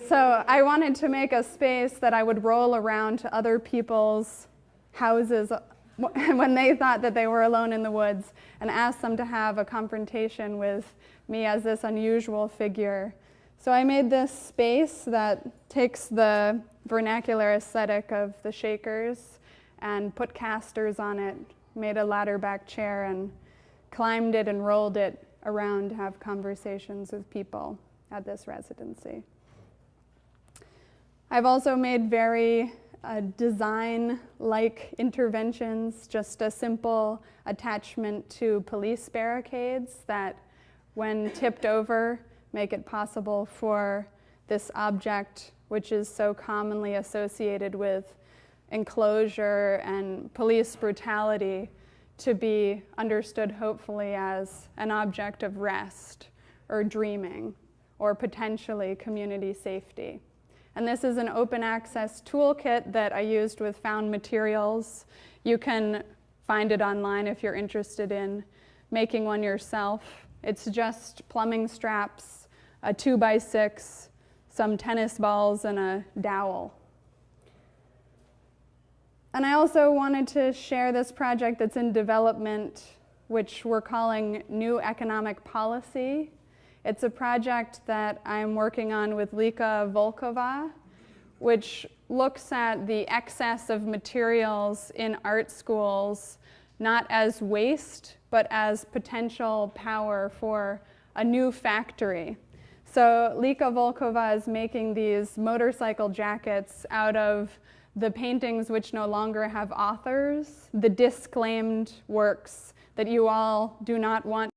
So I wanted to make a space that I would roll around to other people's houses when they thought that they were alone in the woods and ask them to have a confrontation with me as this unusual figure. So I made this space that takes the vernacular aesthetic of the Shakers and put casters on it, made a ladder back chair and climbed it and rolled it around to have conversations with people at this residency. I've also made very design-like interventions, just a simple attachment to police barricades that, when tipped over, make it possible for this object, which is so commonly associated with enclosure and police brutality, to be understood hopefully as an object of rest or dreaming or potentially community safety. And this is an open access toolkit that I used with found materials. You can find it online if you're interested in making one yourself. It's just plumbing straps, a 2x6, some tennis balls, and a dowel. And I also wanted to share this project that's in development, which we're calling New Economic Policy. It's a project that I'm working on with Lika Volkova, which looks at the excess of materials in art schools not as waste, but as potential power for a new factory. So Lika Volkova is making these motorcycle jackets out of the paintings which no longer have authors, the disclaimed works that you all do not want